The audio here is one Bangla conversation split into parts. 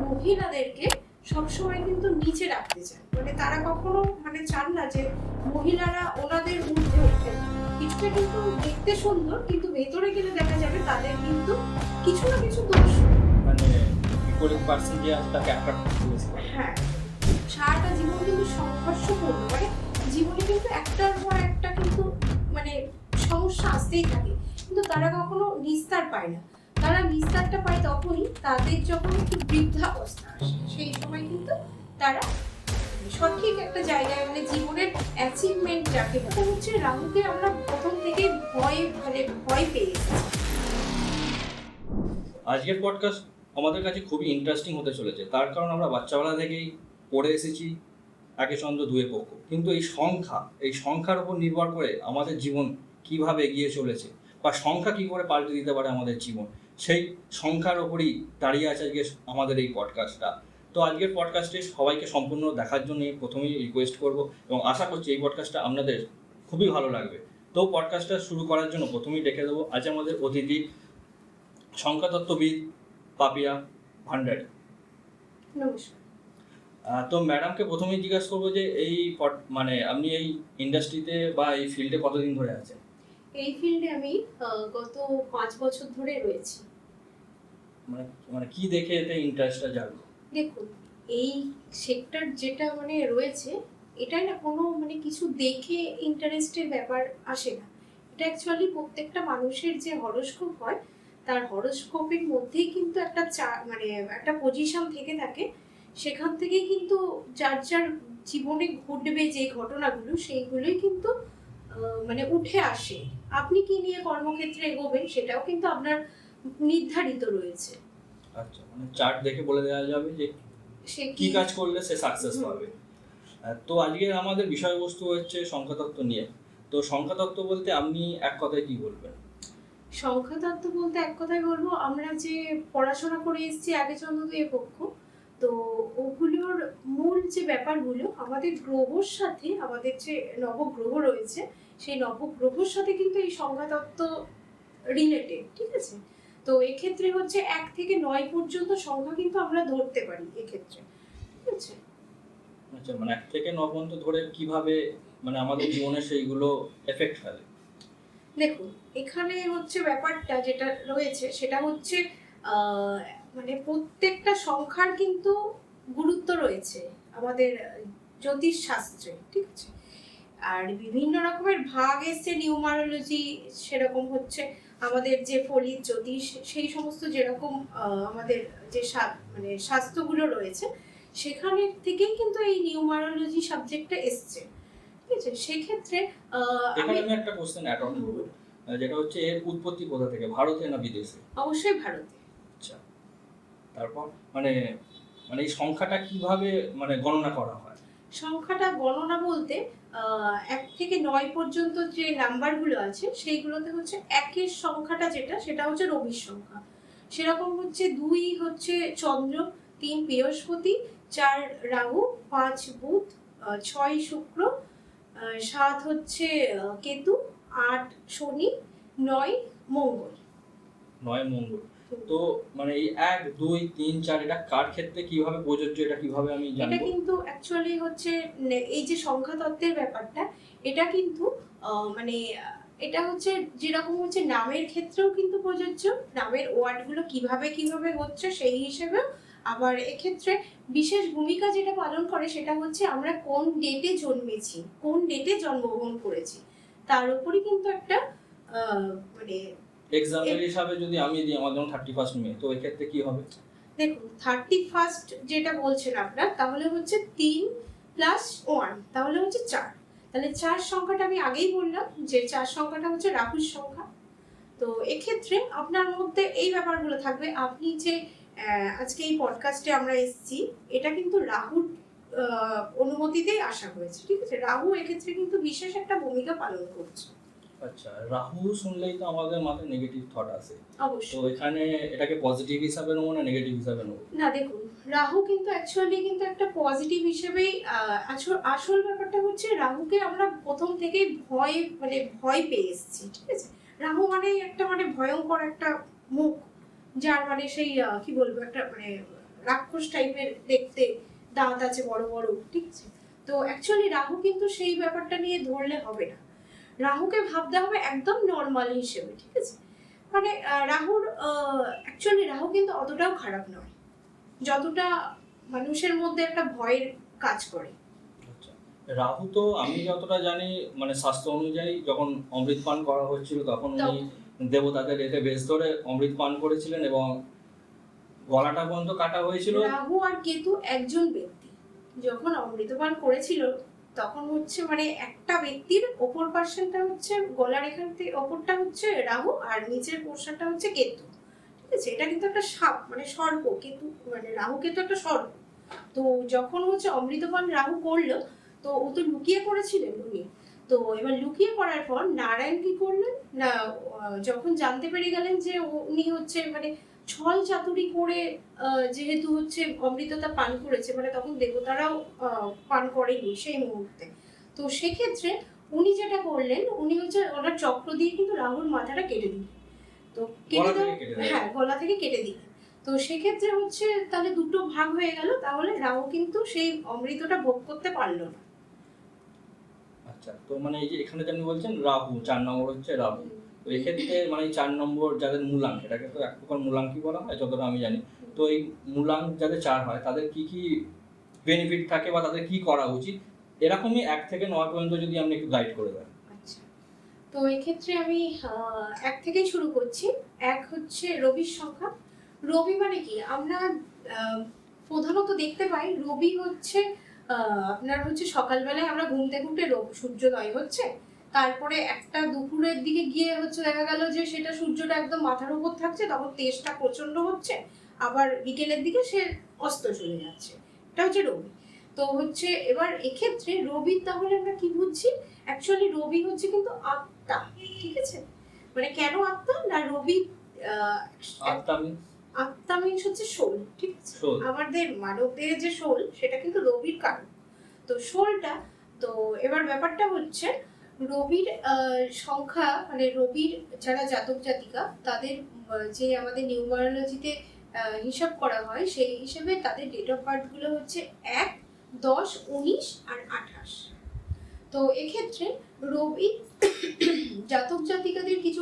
মহিলাদেরকে সবসময় কিন্তু নিচে রাখতে চান, মানে তারা কখনো মানে চান না যে মহিলারা ওনাদের ঊর্ধ্বে ওঠেন। কিছুটা কিন্তু দেখতে সুন্দর, কিন্তু ভেতরে গেলে দেখা যাবে তাদের কিন্তু কিছু না কিছু দোষ, মানে বিপরীত পার্সন যে আছে তাকে অ্যাট্রাক্ট করতে। হ্যাঁ, সারাটা জীবন কিন্তু সংঘর্ষপূর্ণ, মানে জীবনে কিন্তু একটার পর একটা কিন্তু মানে সমস্যা আসতেই থাকে, কিন্তু তারা কখনো নিস্তার পায় না। তারা নিস্তারটা পায় তখনই তাদের যখন একটু বৃদ্ধাবস্থা আসে, সেই সময় কিন্তু তারা সঠিক একটা জায়গায় মানে জীবনের অ্যাচিভমেন্ট যাকে বলে হচ্ছে, রাহুকে আমরা প্রথম থেকে ভয় পেয়ে এসেছি। আজকের পডকাস্ট আমাদের কাছে খুবই ইন্টারেস্টিং হতে চলেছে, তার কারণ আমরা বাচ্চাবেলা থেকেই পড়ে এসেছি একে চন্দ্র দুয়ে পক্ষ, কিন্তু এই সংখ্যার উপর নির্ভর করে আমাদের জীবন কিভাবে এগিয়ে চলেছে বা সংখ্যা কী করে পাল্টে দিতে পারে আমাদের জীবন, সেই সংখ্যার ওপরই দাঁড়িয়ে আছে আজকে আমাদের এই পডকাস্টটা। তো আজকের পডকাস্টে সবাইকে সম্পূর্ণ দেখার জন্য প্রথমেই রিকোয়েস্ট করব এবং আশা করছি এই পডকাস্টটা আপনাদের খুবই ভালো লাগবে। তো পডকাস্টটা শুরু করার জন্য প্রথমেই ডেকে দেবো আজ আমাদের অতিথি সংখ্যাতত্ত্ববিদ পাপিয়া ভান্ডারী। নমস্কার। তো ম্যাডামকে প্রথমেই জিজ্ঞাসা করবো যে এই মানে আপনি এই ইন্ডাস্ট্রিতে বা এই ফিল্ডে কতদিন ধরে আছেন? এই ফিল্ডে আমি গত 5 বছর ধরে রয়েছি। মানে মানে কি দেখে এতে ইন্টারেস্টটা জাগলো? দেখুন, এই সেক্টর যেটা মানে রয়েছে, এটাই না কোনো মানে কিছু দেখে ইন্টারেস্টের ব্যাপার আসে না। এটা অ্যাকচুয়ালি প্রত্যেকটা মানুষের যে হরোস্কোপ হয়, তার হরোস্কোপের মধ্যেই কিন্তু একটা মানে একটা পজিশন থেকে থাকে। সেখান থেকেই কিন্তু যার যার জীবনে ঘটবে যে ঘটনাগুলো, সেইগুলোই কিন্তু মানে উঠে আসে। আপনি কি নিয়ে কর্মক্ষেত্রে এগোবেন সেটাও কিন্তু আপনার নির্ধারিত রয়েছে। আচ্ছা, মানে চার্ট দেখে বলে দেওয়া যাবে যে সে কি কাজ করলে সে সাকসেস পাবে। তো আজকে আমাদের বিষয়বস্তু হচ্ছে সংখ্যাতত্ত্ব নিয়ে। তো সংখ্যাতত্ত্ব বলতে আপনি এক কথায় কি বলবেন? সংখ্যাতত্ত্ব বলতে এক কথায় বলবো, আমরা যে পড়াশোনা করে এসেছি আগে চন্দ্র দুয়ে পক্ষ, তো ওগুলোর মূল যে ব্যাপারগুলো আমাদের গ্রহর সাথে, আমাদের যে নবগ্রহ রয়েছে সেই নবগ্রহর সাথে কিন্তু এই সংখ্যাতত্ত্ব রিলেটেড, ঠিক আছে? তো এক্ষেত্রে হচ্ছে 1 থেকে 9 পর্যন্ত সংখ্যা কিন্তু আমরা ধরতে পারি এক্ষেত্রে, ঠিক আছে? আচ্ছা, মানে 1 থেকে 9 পর্যন্ত ধরে কিভাবে মানে আমাদের জীবনে সেইগুলো এফেক্ট ফেলে? দেখুন, এখানে হচ্ছে ব্যাপারটা যেটা রয়েছে সেটা হচ্ছে মানে প্রত্যেকটা সংখ্যার কিন্তু গুরুত্ব রয়েছে আমাদের জ্যোতিষ শাস্ত্রে, ঠিক আছে? আর বিভিন্ন রকমের ভাগ এসছে, নিউমারোলজি সেরকম হচ্ছে, আমাদের যে ফলিত জ্যোতিষ সেই সমস্ত যেরকম আমাদের যে মানে শাস্ত্রগুলো রয়েছে, সেখানে থেকেই কিন্তু এই নিউমারোলজি সাবজেক্টটা এসছে, ঠিক আছে? সেক্ষেত্রে এখানে আমি একটা কোশ্চেন অ্যাড অন করব, যেটা হচ্ছে এর উৎপত্তি কোথা থেকে, ভারতে না বিদেশে? অবশ্যই ভারতে। আচ্ছা, তারপর মানে মানে এই সংখ্যাটা কিভাবে মানে গণনা করা হয়? সংখ্যাটা গণনা বলতে 1 থেকে 9 পর্যন্ত যে নাম্বারগুলো আছে সেইগুলোতে হচ্ছে 1 এর সংখ্যাটা যেটা, সেটা হচ্ছে রবির সংখ্যা। সেরকম হচ্ছে 2 হচ্ছে চন্দ্র, 3 বৃহস্পতি, 4 রাহু, 5 বুধ, 6 শুক্র, 7 হচ্ছে কেতু, 8 শনি, 9 মঙ্গল। 9 মঙ্গল। তো মানে এই 1 2 3 4 এটা কার ক্ষেত্রে কিভাবে প্রযোজ্য, এটা কিভাবে আমি এটা জানবো? কিন্তু অ্যাকচুয়ালি হচ্ছে এই যে সংখ্যা তত্ত্বের ব্যাপারটা, এটা কিন্তু মানে এটা হচ্ছে যেরকম হচ্ছে নামের ক্ষেত্রেও কিন্তু প্রযোজ্য, নামের ওয়ার্ডগুলো কিভাবে কিভাবে হচ্ছে সেই হিসেবেও। আবার এক্ষেত্রে বিশেষ ভূমিকা যেটা পালন করে সেটা হচ্ছে আমরা কোন ডেটে জন্মেছি, কোন ডেটে জন্মগ্রহণ করেছি, তার উপরই কিন্তু একটা মানে এক্সাম্পল হিসাবে যদি আমি দিই আমার যেমন 31 মে, তো এই ক্ষেত্রে কি হবে? দেখুন, 31 যেটা বলছেন আপনার, তাহলে হচ্ছে 3 + 1, তাহলে হচ্ছে 4। তাহলে 4 সংখ্যাটা আমি আগেই বললাম যে 4 সংখ্যাটা হচ্ছে রাহুর সংখ্যা। তো এক্ষেত্রে আপনার মধ্যে এই ব্যাপারগুলো থাকবে। আপনি যে আজকে এই পডকাস্টে আমরা এসেছি, এটা কিন্তু রাহুর অনুমতিতেই আসা হয়েছে, ঠিক আছে? রাহু এক্ষেত্রে কিন্তু বিশেষ একটা ভূমিকা পালন করছে। আচ্ছা, রাহু শুনলেই তো আমাদের মাথায় নেগেটিভ থট আসে। তো অবশ্যই। এখানে এটাকে পজিটিভ হিসাবে নেবো না নেগেটিভ হিসাবে নেবো? না, দেখুন, রাহু কিন্তু অ্যাকচুয়ালি কিন্তু একটা পজিটিভ হিসেবেই আসল ব্যাপারটা হচ্ছে, রাহুকে আমরা প্রথম থেকেই ভয় পেয়ে এসেছি, ঠিক আছে? রাহু মানে একটা মানে ভয়ঙ্কর একটা মুখ, যার মানে সেই কি বলবো, একটা মানে রাক্ষস টাইপের দেখতে, দাঁত আছে বড় বড়, ঠিক আছে। তো অ্যাকচুয়ালি রাহু কিন্তু সেই ব্যাপারটা নিয়ে ধরলে হবে না, রাহুকে ভাবতে হবে একদম নর্মাল হিসেবে, ঠিক আছে। মানে রাহুর অ্যাকচুয়ালি রাহু কিন্তু অতটাও খারাপ নয় যতটা মানুষের মধ্যে একটা ভয়ের কাজ করে। আচ্ছা, রাহু তো আমি যতটা জানি মানে শাস্ত্র অনুযায়ী যখন অমৃত পান করা হচ্ছিল তখন উনি দেবতাদের এতে বেশ ধরে অমৃত পান করেছিলেন এবং গলাটা পর্যন্ত কাটা হয়েছিল। রাহু আর কেতু একজন ব্যক্তি যখন অমৃতপান করেছিল তখন হচ্ছে মানে একটা ব্যক্তির ওপর পার্সেন্টটা হচ্ছে গলার এখান থেকে ওপরটা হচ্ছে রাহু আর নিচের পোর্শনটা হচ্ছে কেতু, ঠিক আছে। এটা কিন্তু একটা সাপ মানে সর্প, কেতু মানে রাহু কেতু একটা সর্প। তো যখন হচ্ছে অমৃতপান রাহু করলো তো ও তো লুকিয়ে করেছিলেন উনি। তো এবার লুকিয়ে করার পর নারায়ণ কি করলেন না, যখন জানতে পেরে গেলেন যে উনি হচ্ছে মানে ছল চাতুরি করে যেহেতু হচ্ছে অমৃততা পান করেছে, মানে তখন দেবতারাও পান করেনি সেই মুহূর্তে। তো সেক্ষেত্রে উনি যেটা করলেন, উনি হচ্ছে ওনার চক্র দিয়ে কিন্তু রাহুর মাথাটা কেটে দিলেন। তো হ্যাঁ, গলা থেকে কেটে দিলেন। তো সেক্ষেত্রে হচ্ছে তাহলে দুটো ভাগ হয়ে গেল, তাহলে রাহু কিন্তু সেই অমৃতটা ভোগ করতে পারলো না। আচ্ছা, তো মানে এই যে এখানে যেমন বলছেন রাহু 4 নম্বর হচ্ছে রাহু, তো এক্ষেত্রে মানে 4 নম্বর যাদের মূলাঙ্ক, এটাকে তো এক প্রকার মূলাঙ্কই বলা হয় যতটা আমি জানি। তো এই মূলাঙ্ক যাদের 4 হয় তাদের কি কি বেনিফিট থাকে বা তাদের কি করা উচিত, এরকমই 1 থেকে 9 পর্যন্ত যদি আপনি একটু গাইড করে দেন। আচ্ছা, তো এক্ষেত্রে আমি 1 থেকেই শুরু করছি। 1 হচ্ছে রবির সংখ্যা। রবি মানে কি, আমরা প্রধানত দেখতে পাই রবি হচ্ছে আপনার হচ্ছে সকালবেলায় আমরা ঘুম থেকে উঠে সূর্যোদয় হচ্ছে, তারপরে একটা দুপুরের দিকে গিয়ে হচ্ছে দেখা গেল যে সেটা সূর্যটা একদম মাথার উপর থাকছে, তখন তেজটা প্রচন্ড হচ্ছে, আবার বিকেলের দিকে সে অস্ত চলে যাচ্ছে। এটা হচ্ছে রবি। তো হচ্ছে এবার এক্ষেত্রে রবি তাহলে আমরা কি বুঝছি, অ্যাকচুয়ালি রবি হচ্ছে কিন্তু আত্মা, ঠিক আছে। মানে কেন আত্মা না, রবি আত্মা মিনস হচ্ছে সোল, ঠিক আছে। আমাদের মানবদের যে সোল সেটা কিন্তু রবির কারণ। তো সোলটা, তো এবার ব্যাপারটা হচ্ছে রবির সংখ্যা মানে রবির যারা জাতক জাতিকা তাদের যে আমাদের নিউমারোলজিতে হিসাব করা হয় সেই হিসেবে তাদের ডেট অফ বার্থ গুলো হচ্ছে 1, 10, 19 আর 28। তো এক্ষেত্রে রবি জাতক জাতিকাদের কিছু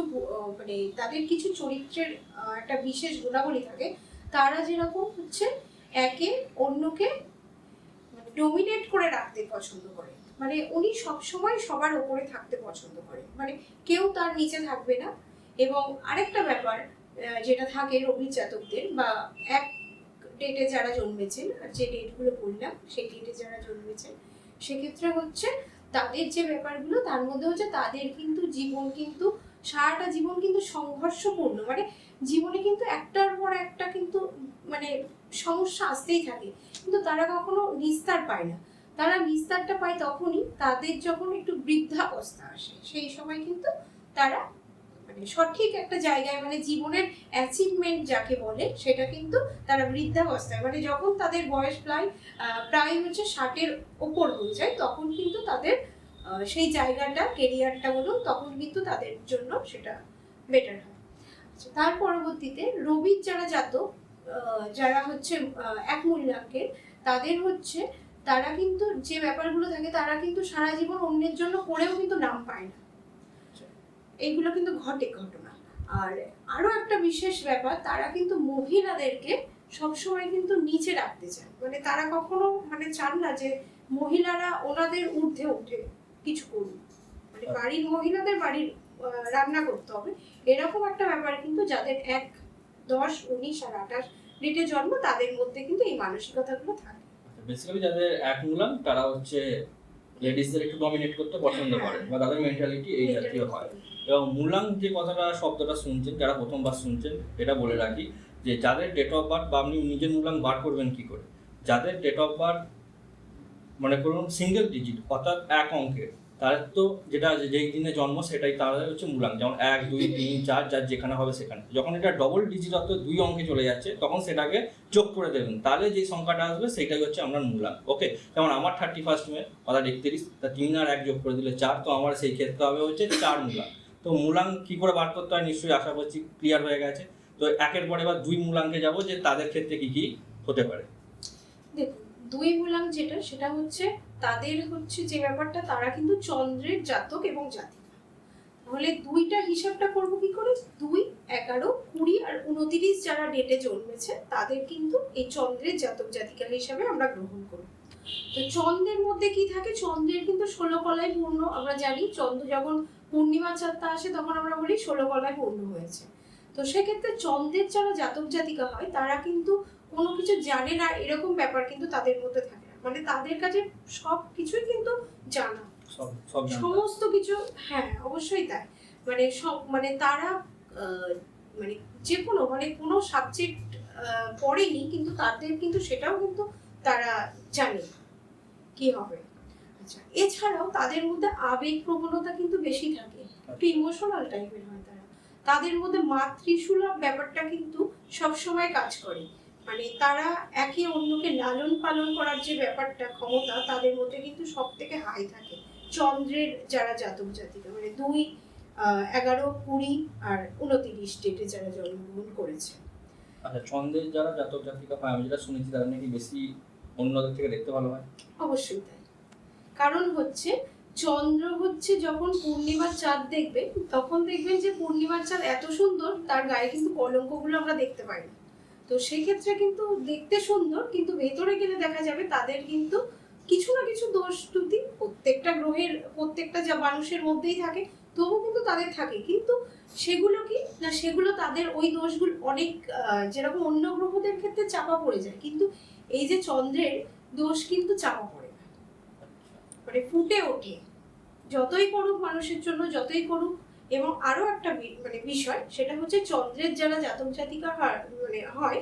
মানে তাদের কিছু চরিত্রের একটা বিশেষ গুণাবলী থাকে। তারা যেরকম হচ্ছে একে অন্যকে ডমিনেট করে রাখতে পছন্দ করে, মানে উনি সবসময় সবার উপরে থাকতে পছন্দ করে, মানে কেউ তার নিচে থাকবে না। এবং আরেকটা ব্যাপার যেটা থাকে রবি জাতকদের বা এক ডেটে যারা জন্মেছেন, আর যে ডেটগুলো বললাম সেই ডেটে যারা জন্মেছেন, সেক্ষেত্রে হচ্ছে তাদের যে ব্যাপারগুলো তার মধ্যে হচ্ছে তাদের কিন্তু জীবন কিন্তু সারাটা জীবন কিন্তু সংঘর্ষপূর্ণ, মানে জীবনে কিন্তু একটার পর একটা কিন্তু মানে সমস্যা আসতেই থাকে, কিন্তু তারা কখনো নিস্তার পায় না। তারা নিস্তারটা পায় তখনই তাদের যখন একটু বৃদ্ধাবস্থা আসে, সেই সময় কিন্তু তারা মানে সঠিক একটা জায়গায় মানে জীবনের অ্যাচিভমেন্ট যাকে বলে সেটা কিন্তু তারা বৃদ্ধাবস্থায় মানে যখন তাদের বয়স প্রায় হচ্ছে 60-এর ওপর হয়ে যায়, তখন কিন্তু তাদের সেই জায়গাটা কেরিয়ারটা বলুন তখন কিন্তু তাদের জন্য সেটা বেটার হয়। তার পরবর্তীতে রবির যারা জাতক যারা হচ্ছে এক মূল্যাঙ্কের, তাদের হচ্ছে তারা কিন্তু যে ব্যাপারগুলো থাকে তারা কিন্তু সারা জীবন অন্যের জন্য করেও কিন্তু নাম পায় না, এইগুলো কিন্তু ঘটে ঘটনা। আর আরো একটা বিশেষ ব্যাপার, তারা কিন্তু মহিলাদেরকে সবসময় কিন্তু নিচে রাখতে চায়, মানে তারা কখনো মানে চান না যে মহিলারা ওনাদের ঊর্ধ্বে উঠে কিছু করুক, মানে বাড়ির মহিলাদের বাড়ির রান্না করতে হবে, এরকম একটা ব্যাপার কিন্তু যাদের 1, 10, 19 আর 28 ডেটে জন্ম তাদের মধ্যে কিন্তু এই মানসিকতাগুলো থাকে। বেসিক্যালি যাদের এক মূলাঙ্ক তারা হচ্ছে লেডিসদের একটু ডমিনেট করতে পছন্দ করেন বা তাদের মেন্টালিটি এই জাতীয় হয়। এবং মূলাঙ্ক যে কথাটা শব্দটা শুনছেন, যারা প্রথমবার শুনছেন এটা বলে রাখি যে যাদের ডেট অফ বার্থ বা আপনি নিজের মূলাঙ্ক বার করবেন কি করে, যাদের ডেট অফ বার্থ মনে করুন সিঙ্গেল ডিজিট অর্থাৎ 1 অঙ্কের, তার তো যেটা যেই দিনে জন্ম সেটাই তার হচ্ছে মূলাঙ্ক, যেমন 1, 2, 3, 4 যার যেখানে হবে সেখানে। যখন এটা ডবল ডিজিট অর্থাৎ 2 অঙ্কে চলে যাচ্ছে তখন সেটাকে যোগ করে দেবেন, তাহলে যে সংখ্যাটা আসবে সেটাই হচ্ছে আপনার মূলাঙ্ক। ওকে, যেমন আমার 31 মে অর্থাৎ 31, তা 3 আর 1 যোগ করে দিলে 4, তো আমার সেই ক্ষেত্রে হবে হচ্ছে 4 মূলাঙ্ক। তো মূলাঙ্ক কি করে বার করতে হয় নিশ্চয়ই আশা করছি ক্লিয়ার হয়ে গেছে। তো 1-এর পরে এবার 2 মূলাঙ্কে যাব যে তাদের ক্ষেত্রে কি কি হতে পারে? দেখুন, দুই মূলাঙ্ক যেটা সেটা হচ্ছে তাদের হচ্ছে যে ব্যাপারটা, তারা কিন্তু চন্দ্রের জাতক এবং জাতিকা। তাহলে দুইটা হিসাবটা করব কি করে? 2, 11, 20 আর 29 যারা ডেটে জন্মেছে তাদের কিন্তু এই চন্দ্রের জাতক জাতিকা হিসাবে আমরা গ্রহণ করি। তো চন্দ্রের মধ্যে কি থাকে? চন্দ্রের কিন্তু 16 কলায় পূর্ণ। আমরা জানি চন্দ্র যখন পূর্ণিমা চাঁদটা আসে তখন আমরা বলি 16 কলায় পূর্ণ হয়েছে। তো সেক্ষেত্রে চন্দ্রের যারা জাতক জাতিকা হয় তারা কিন্তু কোনো কিছু জানে না এরকম ব্যাপার কিন্তু তাদের মধ্যে থাকে না। মানে তাদের কাছে সব কিছুই কিন্তু জানা, সব সমস্ত কিছু। হ্যাঁ, অবশ্যই তাই। মানে সব, মানে তারা মানে যে কোনো, মানে কোনো সাবজেক্ট পড়েনি কিন্তু তাদের কিন্তু সেটাও কিন্তু তারা জানে কি হবে। আচ্ছা, এছাড়াও তাদের মধ্যে আবেগ প্রবণতা কিন্তু বেশি থাকে, একটু ইমোশনাল টাইপের হয় তারা। তাদের মধ্যে মাতৃসুলভ ব্যাপারটা কিন্তু সবসময় কাজ করে। মানে তারা একে অন্যকে লালন পালন করার যে ব্যাপারটা, ক্ষমতা তাদের মধ্যে কিন্তু সব থেকে হাই থাকে চন্দ্রের যারা জাতক জাতিকা, মানে 2, 11, 20 আর 29 ডেটে যারা জন্মগ্রহণ করেছে। আচ্ছা, চন্দ্রের যারা জাতক জাতিকা হয়, আমি যেটা শুনেছি তারা নাকি বেশি অন্যদের থেকে দেখতে ভালো হয়। অবশ্যই তাই। কারণ হচ্ছে চন্দ্র হচ্ছে যখন পূর্ণিমার চাঁদ দেখবে তখন দেখবেন যে পূর্ণিমার চাঁদ এত সুন্দর, তার গায়ে কিন্তু কলঙ্কগুলো আমরা দেখতে পাই না। তো সেক্ষেত্রে কিন্তু দেখতে সুন্দর, কিন্তু ভেতরে গেলে দেখা যাবে তাদের কিন্তু কিছু না কিছু দোষ ত্রুটি প্রত্যেকটা গ্রহের, প্রত্যেকটা যা মানুষের মধ্যেই থাকে, তবু কিন্তু তাদের থাকে। কিন্তু সেগুলো কি না, সেগুলো তাদের ওই দোষগুলো অনেক যেরকম অন্য গ্রহদের ক্ষেত্রে চাপা পড়ে যায়, কিন্তু এই যে চন্দ্রের দোষ কিন্তু চাপা পড়ে না, মানে ফুটে ওঠে। যতই করুক মানুষের জন্য, যতই করুক। এবং আরো একটা মানে বিষয়, সেটা হচ্ছে চন্দ্রের যারা জাতক জাতিকা মানে হয়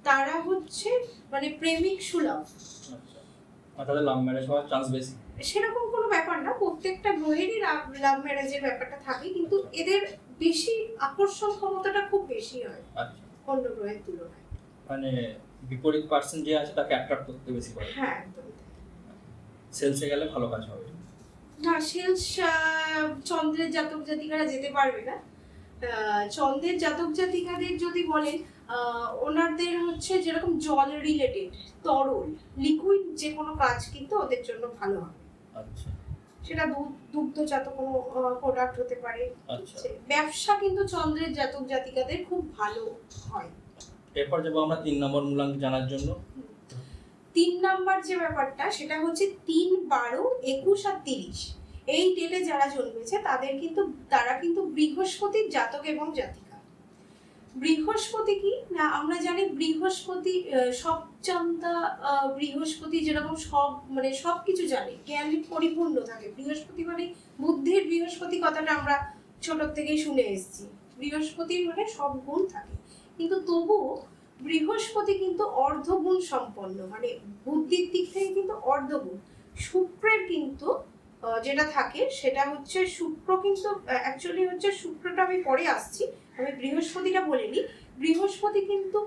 তারা হচ্ছে মানে প্রেমিক সুলভ। আর তাদের লাভ ম্যারেজ হওয়ার চান্স বেশি? সেরকম কোনো ব্যাপার না, প্রত্যেকটা গ্রহেরই লাভ ম্যারেজের ব্যাপারটা থাকে, কিন্তু এদের বেশি আকর্ষণ ক্ষমতাটা খুব বেশি হয় অন্য গ্রহের তুলনায়। মানে বিপরীত পার্সন যে আছে তাকে অ্যাট্রাক্ট করতে বেশি করে। হ্যাঁ, একদম। সেলসে গেলে ভালো কাজ হবে না, সেলস চন্দ্রের জাতক জাতিকারা যেতে পারবে না। চন্দ্রের জাতক জাতিকাদের যদি বলেন, ওনাদের হচ্ছে যেরকম জল রিলেটেড, তরল লিকুইড যে কোনো কাজ কিন্তু ওদের জন্য ভালো হবে। আচ্ছা, সেটা দুগ্ধজাত কোনো প্রোডাক্ট হতে পারে। আচ্ছা। ব্যবসা কিন্তু চন্দ্রের জাতক জাতিকাদের খুব ভালো হয়। এরপর যাবো আমরা 3 নম্বর মূলাঙ্ক জানার জন্য। 3 নাম্বার যে ব্যাপারটা সেটা হচ্ছে 3, 12, 21 আর 30 এই ডেটে যারা জন্মেছে তারা কিন্তু বৃহস্পতির জাতক এবং জাতিকা। বৃহস্পতি কি না, আমরা জানি বৃহস্পতি সবজান্তা, বৃহস্পতি যেরকম সব, মানে সবকিছু জানে, জ্ঞানে পরিপূর্ণ থাকে। বৃহস্পতি মানে বুদ্ধির বৃহস্পতি, কথাটা আমরা ছোট থেকেই শুনে এসেছি। বৃহস্পতির মানে সব গুণ থাকে, কিন্তু তবুও বৃহস্পতি কিন্তু অর্ধগুণ সম্পন্ন, মানে বুদ্ধির দিক থেকে কিন্তু অর্ধগুণ। শুক্রের কিন্তু যেটা থাকে সেটা হচ্ছে, শুক্র কিন্তু অ্যাকচুয়ালি হচ্ছে, শুক্রটা আমি পরে আসছি, আমি বৃহস্পতিটা বলিনি। বৃহস্পতি কিন্তু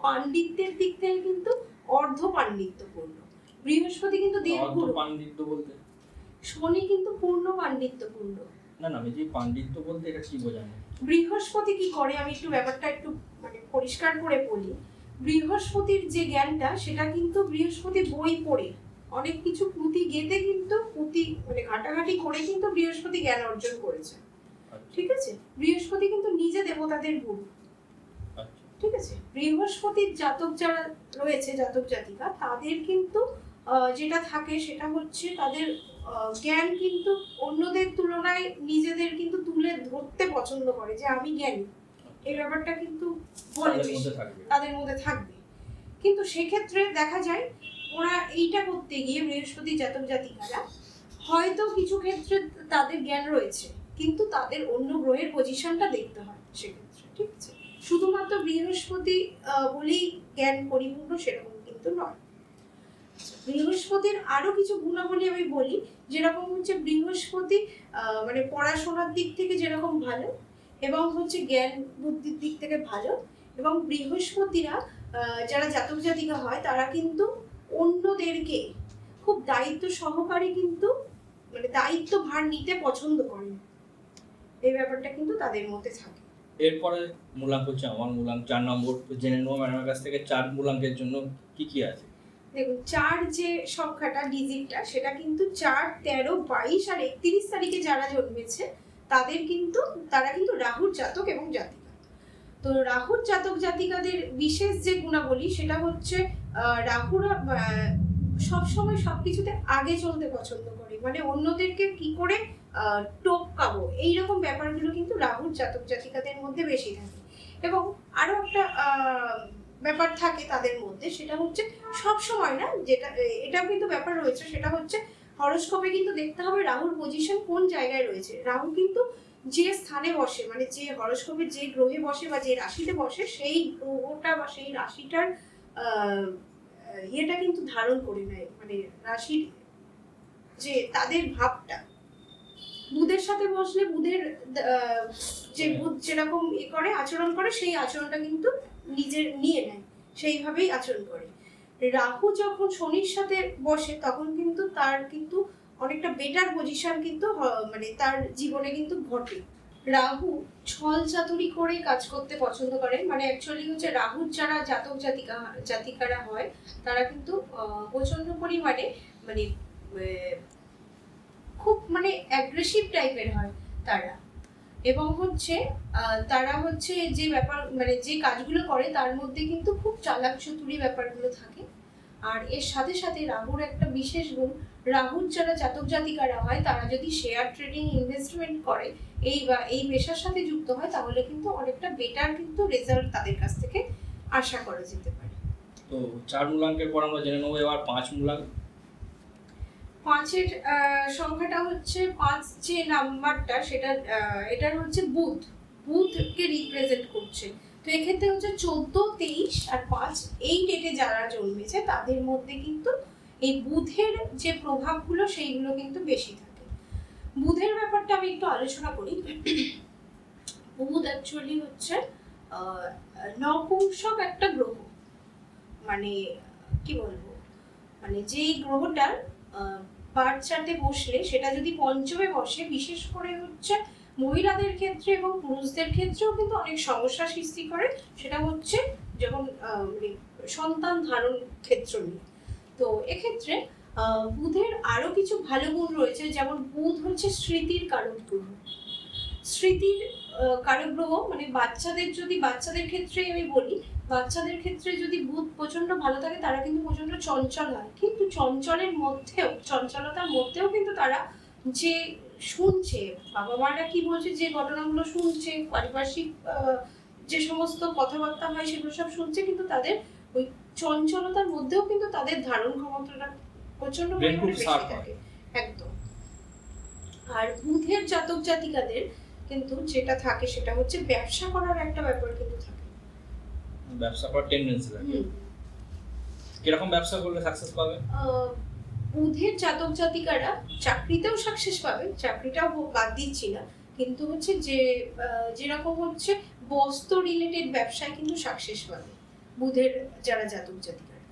পাণ্ডিত্যের দিক থেকে কিন্তু অর্ধ পাণ্ডিত্যপূর্ণ। বৃহস্পতি কিন্তু দেবগুরু। পাণ্ডিত্য বলতে শনি কিন্তু পূর্ণ পাণ্ডিত্যপূর্ণ। না, আমি যে পাণ্ডিত্য বলতে এটা কি বোঝানো? বৃহস্পতি কি করে, আমি একটু ব্যাপারটা একটু মানে পরিষ্কার করে বলি। বৃহস্পতির যে জ্ঞানটা সেটা কিন্তু বৃহস্পতি বই পড়ে অনেক কিছু পুঁথি গেতে কিন্তু পুঁথি মানে ঘাটাঘাটি করে কিন্তু বৃহস্পতি জ্ঞান অর্জন করেছে। ঠিক আছে, বৃহস্পতি কিন্তু নিজে দেবতাদের গুরু। ঠিক আছে, বৃহস্পতির জাতক যারা রয়েছে, জাতক জাতিকা, তাদের কিন্তু যেটা থাকে সেটা হচ্ছে তাদের জ্ঞান কিন্তু অন্যদের তুলনায় নিজেদের কিন্তু তুলে ধরতে পছন্দ করে, যে আমি জ্ঞানী, এই ব্যাপারটা কিন্তু তাদের মধ্যে থাকবে। কিন্তু সেক্ষেত্রে দেখা যায় ওরা এইটা করতে গিয়ে বৃহস্পতি জাতক জাতিকারা হয়তো কিছু ক্ষেত্রে তাদের জ্ঞান রয়েছে, কিন্তু তাদের অন্য গ্রহের পজিশনটা দেখতে হয় সেক্ষেত্রে। ঠিক আছে, শুধুমাত্র বৃহস্পতি বলেই জ্ঞান পরিপূর্ণ সেরকম কিন্তু নয়। বৃহস্পতির আরো কিছু গুণাবলী আমি বলি, যেরকম হচ্ছে বৃহস্পতি মানে পড়াশোনার দিক থেকে যেরকম ভালো, এবং হচ্ছে জ্ঞান বুদ্ধির দিক থেকে ভালো, এবং বৃহস্পতিরা যারা জাতক জাতিকা হয় তারা কিন্তু অন্যদেরকে খুব দায়িত্ব সহকারে কিন্তু মানে দায়িত্ব ভার নিতে পছন্দ করেন, এই ব্যাপারটা কিন্তু তাদের মধ্যে থাকে। এরপরে মূলাঙ্ক হচ্ছে আমার মূলাঙ্ক 4 নম্বর। জেনে নেবো ম্যাডামের কাছ থেকে 4 মূলাঙ্কের জন্য কি কি কি আছে? দেখুন, 4 যে সংখ্যাটা, ডিজিটটা, সেটা কিন্তু 4, 13, 22 আর 31 তারিখে যারা জন্মেছে তারা কিন্তু রাহুর জাতক এবং জাতিকা। তো রাহুর জাতক জাতিকাদের বিশেষ যে গুণাবলী সেটা হচ্ছে রাহুরা সবসময় সবকিছুতে আগে চলতে পছন্দ করে, মানে অন্যদেরকে কি করে টপকাবো, এইরকম ব্যাপারগুলো কিন্তু রাহুর জাতক জাতিকাদের মধ্যে বেশি থাকে। এবং আরো একটা ব্যাপার থাকে তাদের মধ্যে, সেটা হচ্ছে সব সময় না, যেটা এটাও কিন্তু ব্যাপার রয়েছে, সেটা হচ্ছে হরোস্কোপে কিন্তু দেখতে হবে রাহুর পজিশন কোন জায়গায় রয়েছে। রাহু কিন্তু যে স্থানে বসে, মানে যে হরোস্কোপে যে গ্রহে বসে বা যে রাশিতে বসে, সেই গ্রহটা বা সেই রাশিটার ইয়েটা কিন্তু ধারণ করে নেয়, মানে রাশির যে তাদের ভাবটা। বুধের সাথে বসলে বুধের যে বুধ যেরকম করে আচরণ করে, সেই আচরণটা কিন্তু নিজের নিয়ে নেয়, সেইভাবেই আচরণ করে। রাহু যখন শনির সাথে বসে তখন কিন্তু তার কিন্তু অনেকটা বেটার পজিশন কিন্তু মানে তার জীবনে কিন্তু ঘটে। রাহু ছল চাতুরি করে কাজ করতে পছন্দ করে, মানে অ্যাকচুয়ালি হচ্ছে রাহুর যারা জাতক জাতিকারা হয় তারা কিন্তু প্রচন্ড পরিমাণে মানে খুব মানে অ্যাগ্রেসিভ টাইপের হয় তারা। এবং হচ্ছে তারা হচ্ছে যে ব্যাপার মানে যে কাজগুলো করে তার মধ্যে কিন্তু খুব চালাক চতুরি ব্যাপারগুলো থাকে। আর এর সাথে সাথে রাহুর একটা বিশেষ গুণ, রাহুর যারা জাতক জাতিকারা হয় তারা যদি শেয়ার ট্রেডিং ইনভেস্টমেন্ট করে এই পেশার সাথে যুক্ত হয়, তাহলে কিন্তু অনেকটা বেটার কিন্তু রেজাল্ট তাদের কাছ থেকে আশা করা যেতে পারে। তো 4 মূলাঙ্কের পর আমরা জেনে নেবো এবার 5 মূলাঙ্ক। 5-এর সংখ্যাটা হচ্ছে 5 যে নাম্বারটা, সেটা এটার হচ্ছে বুধকে রিপ্রেজেন্ট করছে। তো এক্ষেত্রে হচ্ছে 14, 23 আর 5 এই ডেটে যারা জন্মেছে তাদের মধ্যে কিন্তু এই বুধের যে প্রভাবগুলো সেইগুলো কিন্তু বেশি থাকে। বুধের ব্যাপারটা আমি একটু আলোচনা করি। বুধ অ্যাকচুয়ালি হচ্ছে নপুংসক একটা গ্রহ, মানে কি বলবো, মানে যেই গ্রহটার বার্থ চার্টে বসলে সেটা যদি পঞ্চমে বসে, বিশেষ করে হচ্ছে মহিলাদের ক্ষেত্রে এবং পুরুষদের ক্ষেত্রেও কিন্তু অনেক সমস্যা সৃষ্টি করে। সেটা হচ্ছে যখন মানে সন্তান ধারণ ক্ষেত্র নিয়ে। তো এক্ষেত্রে বুধের আরো কিছু ভালো গুণ রয়েছে, যেমন বুধ হচ্ছে স্মৃতির কারক গ্রহ। স্মৃতির কারক গ্রহ, মানে বাচ্চাদের ক্ষেত্রে আমি বলি, বাচ্চাদের ক্ষেত্রে যদি বুধ প্রচন্ড ভালো থাকে তারা কিন্তু প্রচন্ড চঞ্চল হয়, কিন্তু চঞ্চলতার মধ্যেও কিন্তু তারা যে শুনছে, বাবা মারা কি বলছে, যে ঘটনাগুলো শুনছে, পারিপার্শ্বিক যে সমস্ত কথাবার্তা হয় সেগুলো সব শুনছে, কিন্তু তাদের ওই চঞ্চলতার মধ্যেও কিন্তু তাদের ধারণ ক্ষমতাটা প্রচন্ড পরিমাণে বেশি থাকে। একদম। আর বুধের জাতক জাতিকাদের কিন্তু যেটা থাকে সেটা হচ্ছে ব্যবসা করার একটা ব্যাপার কিন্তু থাকে, ব্যবসা করার টেন্ডেন্সি থাকে। কিরকম ব্যবসা করলে সাকসেস পাবে? বুধের জাতক জাতিকারা চাকরিতেও সাকসেস পাবে, চাকরিটাও বাদ দিচ্ছি না, কিন্তু হচ্ছে যে যেরকম হচ্ছে বস্ত্র রিলেটেড ব্যবসায় কিন্তু সাকসেস পাবে বুধের যারা জাতক জাতিকারা।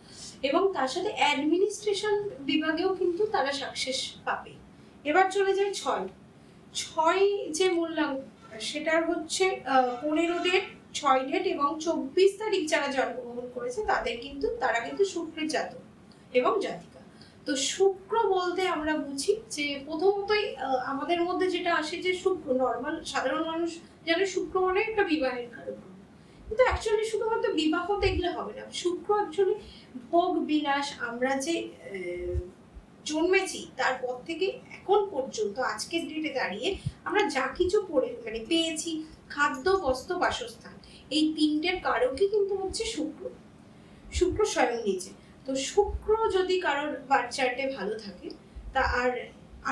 এবং তার সাথে অ্যাডমিনিস্ট্রেশন বিভাগেও কিন্তু তারা সাকসেস পাবে। এবার চলে যায় 6 যে মূল্যাঙ্ক, সেটার হচ্ছে 15 ডেট, 6 ডেট এবং 24 তারিখ যারা জন্মগ্রহণ করেছে তারা কিন্তু শুক্রের জাতক এবং জাতিকা। তো শুক্র বলতে আমরা বুঝি যে প্রথমতই আমাদের মধ্যে যেটা আসে যে শুক্র, নর্মাল সাধারণ মানুষ জানে শুক্র মানে একটা বিবাহের কারক, কিন্তু অ্যাকচুয়ালি শুধুমাত্র বিবাহ দেখলে হবে না। শুক্র অ্যাকচুয়ালি ভোগ বিলাস, আমরা যে জন্মেছি তারপর থেকে এখন পর্যন্ত আজকের ডেটে দাঁড়িয়ে আমরা যা কিছু মানে পেয়েছি, খাদ্য, বস্ত্র, বাসস্থান, এই তিনটের কারকই কিন্তু হচ্ছে শুক্র স্বয়ং নিজে। তো শুক্র যদি কারোর বার্থ চার্টে ভালো থাকে, তা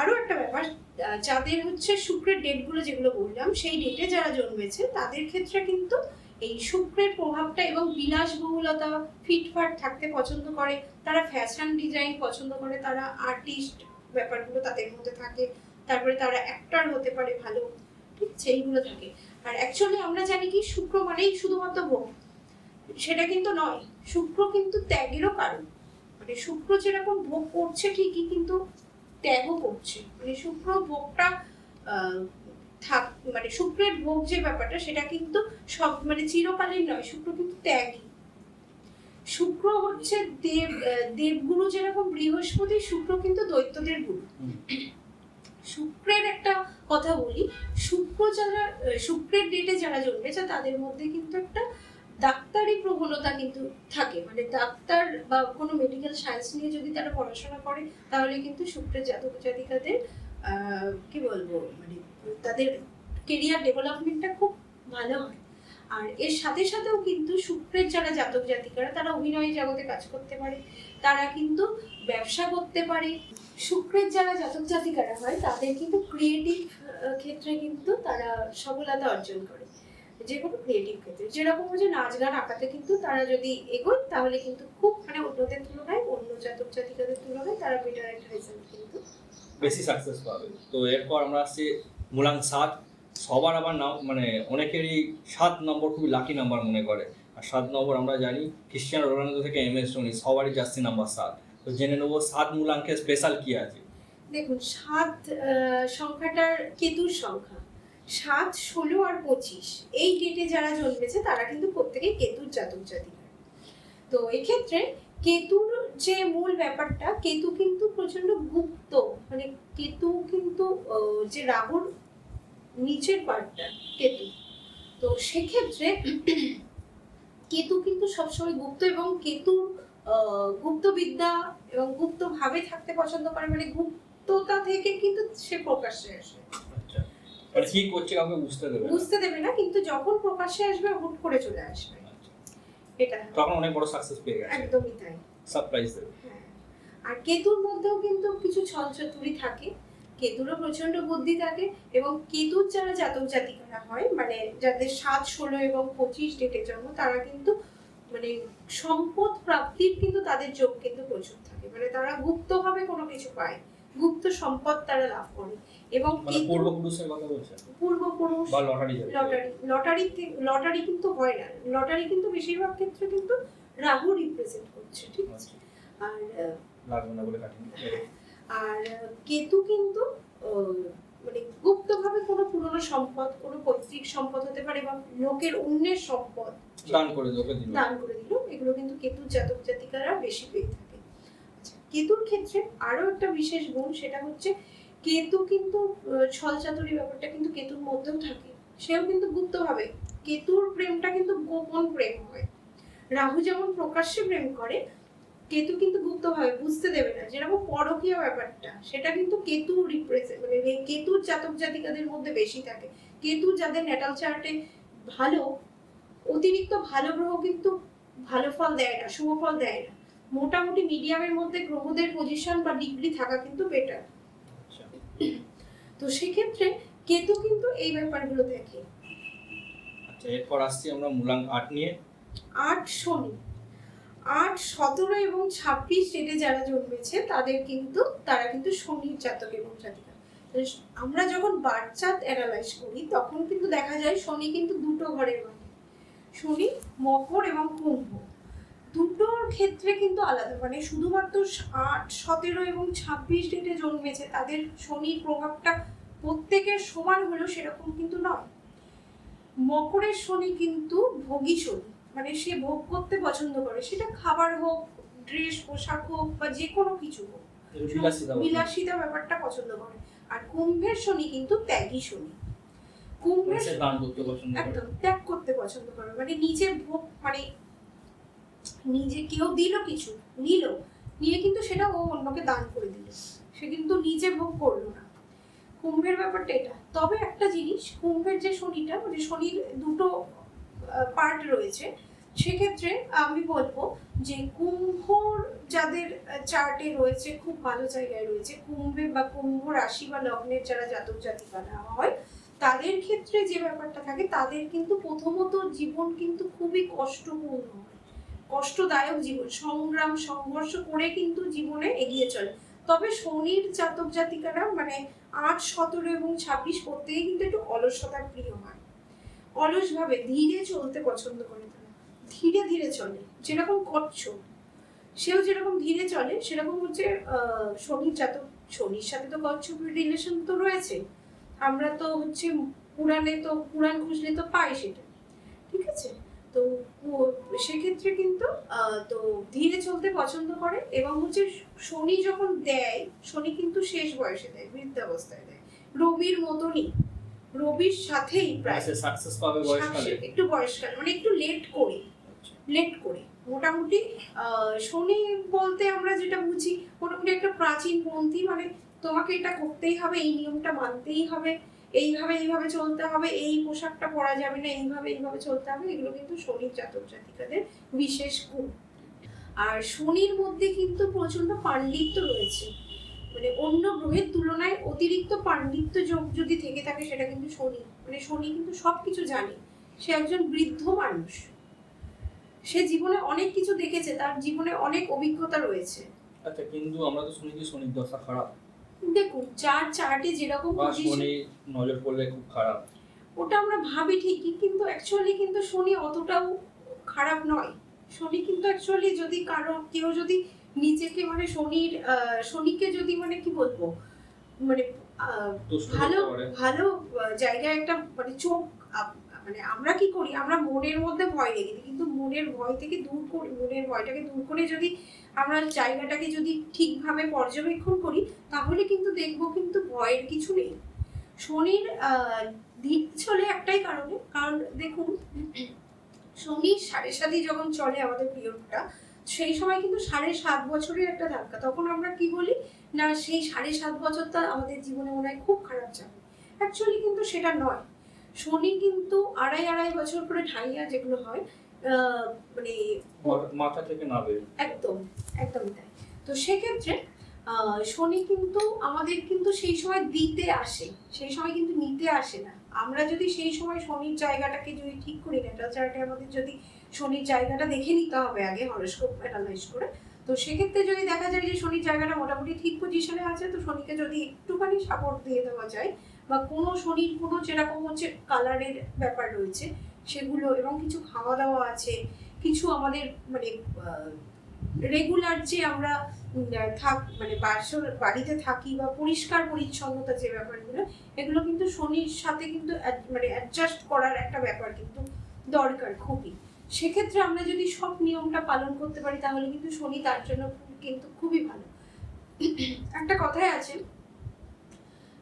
আরো একটা ব্যাপার, যাদের হচ্ছে শুক্রের ডেটগুলো যেগুলো বললাম সেই ডেটে যারা জন্মেছে তাদের ক্ষেত্রে কিন্তু এই শুক্রের প্রভাবটা, এবং বিলাসবহুলতা, ফিটফাট থাকতে পছন্দ করে, তারা ফ্যাশন ডিজাইন পছন্দ করে, তারা আর্টিস্ট ব্যাপারগুলো তাদের মধ্যে থাকে, তারপরে তারা অ্যাক্টর হতে পারে ভালো, ঠিক সেইগুলো থাকে। আর অ্যাকচুয়ালি আমরা জানি কি শুক্র মানেই শুধুমাত্র ভোগ, সেটা কিন্তু নয়। শুক্র কিন্তু ত্যাগেরও কারণ, মানে শুক্র যেরকম ভোগ করছে ঠিকই, কিন্তু ত্যাগও করছে, মানে শুক্র ভোগটা মানে শুক্রের ভোগ যে ব্যাপারটা সেটা কিন্তু সব মানে চিরকালীন নয়, শুক্র কিন্তু ত্যাগী। শুক্র হচ্ছে দেবগুরু, যেরকম বৃহস্পতি, শুক্র কিন্তু দৈত্যদের গুরু। শুক্রের একটা কথা বলি, শুক্রের ডেটে যারা জন্মেছে তাদের মধ্যে কিন্তু একটা ডাক্তারি প্রবণতা কিন্তু থাকে, মানে ডাক্তার বা কোনো মেডিকেল সায়েন্স নিয়ে যদি তারা পড়াশোনা করে তাহলে কিন্তু শুক্রের জাতক জাতিকাদের কি বলবো, মানে তাদের কেরিয়ার ডেভেলপমেন্টটা খুব ভালো হয়। আর এর সাথে সাথেও কিন্তু শুক্রের যারা জাতক জাতিকারা তারা অভিনয় জগতে কাজ করতে পারে, তারা কিন্তু ব্যবসা করতে পারে। শুক্রের যারা জাতক জাতিকারা হয় তাদের কিন্তু ক্রিয়েটিভ ক্ষেত্রে কিন্তু তারা সফলতা অর্জন করে, যে কোনো ক্রিয়েটিভ ক্ষেত্রে, যেরকম হচ্ছে নাচ গান আঁকাতে কিন্তু তারা যদি এগোয় তাহলে কিন্তু খুব মানে অন্যদের তুলনায়, অন্য জাতক জাতিকাদের তুলনায় তারা বেটার একটা রেজাল্ট কিন্তু বেশি সাকসেস পাবে। তো এরপর আমরা আসছি মূলাং 7। সবার আবার নাম মানে অনেকেরই 7 নম্বর খুবই লাকি নাম্বার মনে করে, আর 7 নম্বর আমরা জানি ক্রিশ্চিয়ানো রোনাল্ডো থেকে MS ধোনি সবারই জার্সি নাম্বার 7। তো জেনে নেবো 7 মূলাঙ্কে স্পেশাল কি আছে। দেখুন 7 সংখ্যাটার কেতুর সংখ্যা, 7, 16 আর 25 এই ডেটে যারা জন্মেছে তারা কিন্তু প্রত্যেকেই কেতুর জাতক জাতিকা। তো এক্ষেত্রে কেতুর যে মূল ব্যাপারটা, কেতু কিন্তু প্রচন্ড গুপ্ত, মানে কেতু কিন্তু যে রাহুর নিচের পার্টটা কেতু, তো সেক্ষেত্রে কেতু কিন্তু সবসময় গুপ্ত, এবং কেতু গুপ্ত বিদ্যা এবং গুপ্ত ভাবে থাকতে পছন্দ করে, মানে গুপ্ততা থেকে কিন্তু সে প্রকাশ্যে আসে। আচ্ছা, মানে কি করছে কাউকে বুঝতে দেবে না, কিন্তু যখন প্রকাশ্যে আসবে হুট করে চলে আসবে, এটা তখন অনেক বড় সাকসেস পেয়ে গেছে। একদমই তাই, সারপ্রাইজ দেবে। আর কেতুর মধ্যেও কিন্তু কিছু ছলচাতুরি থাকে, কেতুরও প্রচন্ড বুদ্ধি থাকে, এবং কেতুর যারা জাতক জাতিকারা হয়, মানে যাদের 7, 16 এবং 25 ডেটে জন্ম, তারা কিন্তু মানে সম্পদ প্রাপ্তির কিন্তু তাদের যোগ কিন্তু প্রচুর থাকে, মানে তারা গুপ্তভাবে কোনো কিছু পায়, গুপ্ত সম্পদ তারা লাভ করে। এবং মানে পূর্বপুরুষের কথা বলছেন, পূর্বপুরুষ বা লটারি কিন্তু হয় না, লটারি কিন্তু বেশিরভাগ ক্ষেত্রে কিন্তু রাহু রিপ্রেজেন্ট করছে, ঠিক আছে। আর লাগবে না বলে কাটিনি। আর কেতু কিন্তু মানে গুপ্তভাবে কোনো পুরনো সম্পদ, কোনো পৈতৃক সম্পদ হতে পারে, এবং লোকের অন্যের সম্পদ দান করে দিল, এগুলো কিন্তু কেতুর জাতক জাতিকারা বেশি পেয়ে থাকে। কেতুর ক্ষেত্রে আরো একটা বিশেষ গুণ, সেটা হচ্ছে কেতু কিন্তু ছলচাতুরি ব্যাপারটা কিন্তু কেতুর মধ্যেও থাকে, সেও কিন্তু গুপ্তভাবে, কেতুর প্রেমটা কিন্তু গোপন প্রেম হয়। রাহু যেমন প্রকাশ্যে প্রেম করে, কেতু কিন্তু গুপ্তভাবে, বুঝতে দেবে না, যেরকম পরকীয়া ব্যাপারটা সেটা কিন্তু কেতু রিপ্রেজেন্ট, মানে কেতুর জাতক জাতিকাদের মধ্যে বেশি থাকে। কেতু যাদের ন্যাটাল চার্টে ভালো, অতিরিক্ত ভালো গ্রহ কিন্তু ভালো ফল দেয় না, শুভ ফল দেয় না, মোটামুটি মিডিয়ামের মধ্যে গ্রহদের পজিশন বা ডিগ্রি থাকা কিন্তু বেটার। তো সেক্ষেত্রে কেতু কিন্তু এই ব্যাপারগুলো দেখে। আচ্ছা, এরপর আসছি আমরা মূলাঙ্ক 8 নিয়ে। 8 শনি, 8, 17 এবং 26 ডেটে যারা জন্মেছে তারা কিন্তু শনির জাতক এবং জাতিকা। আমরা যখন বার্থ চার্ট অ্যানালাইজ করি তখন কিন্তু দেখা যায় শনি কিন্তু দুটো ঘরের মালিক, শনি মকর এবং কুম্ভ, দুটোর ক্ষেত্রে কিন্তু আলাদা, মানে শুধুমাত্র 8, 17 এবং 26 ডেটে জন্মেছে তাদের শনির প্রভাবটা প্রত্যেকের সমান হলেও সেরকম কিন্তু নয়। মকরের শনি কিন্তু ভোগী শনি, মানে সে ভোগ করতে পছন্দ করে, সেটা খাবার হোক, ড্রেস পোশাক হোক, বা যে কোনো কিছু হোক, বিলাসিতা ব্যাপারটা পছন্দ করে। আর কুম্ভের শনি কিন্তু ত্যাগী শনি, কুম্ভের একদম ত্যাগ করতে পছন্দ করে, মানে নিজের ভোগ, মানে নিজে কেউ দিল কিছু, নিয়ে কিন্তু সেটা ও অন্যকে দান করে দিল, সে কিন্তু নিজে ভোগ করলো না। কুম্ভের ব্যাপারটা এটা। তবে একটা জিনিস, কুম্ভের যে শনিটা, মানে শনির দুটো পার্ট রয়েছে, সেক্ষেত্রে আমি বলবো যে কুম্ভ যাদের চার্টে রয়েছে খুব ভালো জায়গায় রয়েছে, কুম্ভে বা কুম্ভ রাশি বা লগ্নের যারা জাতক জাতিকারা হয়, তাদের ক্ষেত্রে যে ব্যাপারটা থাকে, তাদের কিন্তু প্রথমত জীবন কিন্তু খুবই কষ্টপূর্ণ হয়, কষ্টদায়ক জীবন, সংগ্রাম সংঘর্ষ করে কিন্তু জীবনে এগিয়ে চলে। তবে শনির জাতক জাতিকারা মানে 8, 17 এবং 26 প্রত্যেকেই কিন্তু একটু অলসতার প্রিয় হয়, অলস ভাবে ধীরে চলতে পছন্দ করে, তারা ধীরে ধীরে চলে, যেরকম কচ্ছপ, সেও যেরকম ধীরে চলে সেরকম হচ্ছে শনির জাতক। শনির সাথে তো কচ্ছপের রিলেশন তো রয়েছে, আমরা তো হচ্ছে পুরাণ খুঁজলে তো পাই সেটা, ঠিক আছে। তো তো সেক্ষেত্রে কিন্তু তো ধীরে চলতে পছন্দ করে, এবং হচ্ছে শনি যখন দেয়, শনি কিন্তু শেষ বয়সে দেয়, বৃদ্ধাবস্থায় দেয়, রবির মতনই, রবির সাথেই প্রায় সাকসেস পাবে বয়সকালে, একটু বয়সকালে, মানে একটু লেট করে মোটামুটি। শনি বলতে আমরা যেটা বুঝি মোটামুটি একটা প্রাচীন পন্থী, মানে তোমাকে এটা করতেই হবে, এই নিয়মটা মানতেই হবে, এইভাবে চলতে হবে, এই পোশাকটা পরা যাবে না, এইভাবে চলতে হবে। এগুলো কিন্তু শনির জাতক জাতিকাদের বিশেষ গুণ। আর শনির মধ্যে কিন্তু প্রচন্ড পাণ্ডিত্য রয়েছে, মানে অন্য গ্রহের তুলনায় অতিরিক্ত পাণ্ডিত্য যোগ যদি থেকে থাকে সেটা কিন্তু শনি, মানে শনি কিন্তু সবকিছু জানে। সে একজন বৃদ্ধ মানুষ, সে জীবনে অনেক কিছু দেখেছে, তার জীবনে অনেক অভিজ্ঞতা রয়েছে। আচ্ছা, কিন্তু আমরা তো শুনি যে শনির দশা খারাপ। দেখুন, যার চার্টে যেরকম শনি নজর পড়লে খুব খারাপ, ওটা আমরা ভাবি ঠিকই, কিন্তু অ্যাকচুয়ালি কিন্তু শনি অতটাও খারাপ নয়। শনি কিন্তু অ্যাকচুয়ালি যদি কেউ যদি নিজেকে মানে শনিকে যদি মানে কি বলবো, মানে ভালো জায়গায় একটা মানে চোখ, মানে আমরা কি করি, আমরা মনের মধ্যে ভয় রেখে দিই, কিন্তু মনের ভয়টাকে দূর করে যদি আমরা জায়গাটাকে যদি ঠিকভাবে পর্যবেক্ষণ করি, তাহলে কিন্তু দেখবো কিন্তু ভয়ের কিছু নেই। শনির দিক চলে একটাই কারণ দেখুন, শনির 7.5 যখন চলে আমাদের পিরিয়ডটা, সেই সময় কিন্তু 7.5 বছরের একটা ধাক্কা। তখন আমরা কি বলি না, সেই 7.5 বছরটা আমাদের জীবনে মনে হয় খুব খারাপ যাবে। অ্যাকচুয়ালি কিন্তু সেটা নয়। শনি কিন্তু 2.5 বছর করে ঢাইয়া যেগুলো হয়, মানে মাথা থেকে নাবে, একদম তাই। তো সেক্ষেত্রে শনি কিন্তু আমাদের কিন্তু সেই সময় দিতে আসে, সেই সময় কিন্তু নিতে আসে না। আমরা যদি সেই সময় শনির জায়গাটাকে যদি ঠিক করি, ন্যাটাল চার্টে আমাদের যদি শনির জায়গাটা দেখে নিতে হবে আগে হরোস্কোপ অ্যানালাইজ করে। তো সেক্ষেত্রে যদি দেখা যায় যে শনির জায়গাটা মোটামুটি ঠিক পজিশনে আছে, তো শনিকে যদি একটুখানি সাপোর্ট দিয়ে দেওয়া যায়, বা কোনো শনির কোনো যেরকম হচ্ছে কালারের ব্যাপার রয়েছে সেগুলো, এবং কিছু খাওয়া দাওয়া আছে, কিছু আমাদের মানে রেগুলার যে আমরা মানে বাড়িতে থাকি বা পরিষ্কার পরিচ্ছন্নতা যে ব্যাপারগুলো, এগুলো কিন্তু শনির সাথে কিন্তু মানে অ্যাডজাস্ট করার একটা ব্যাপার কিন্তু দরকার খুবই। সেক্ষেত্রে আমরা যদি সব নিয়মটা পালন করতে পারি, তাহলে কিন্তু শনি তার জন্য কিন্তু খুবই ভালো। একটা কথাই আছে,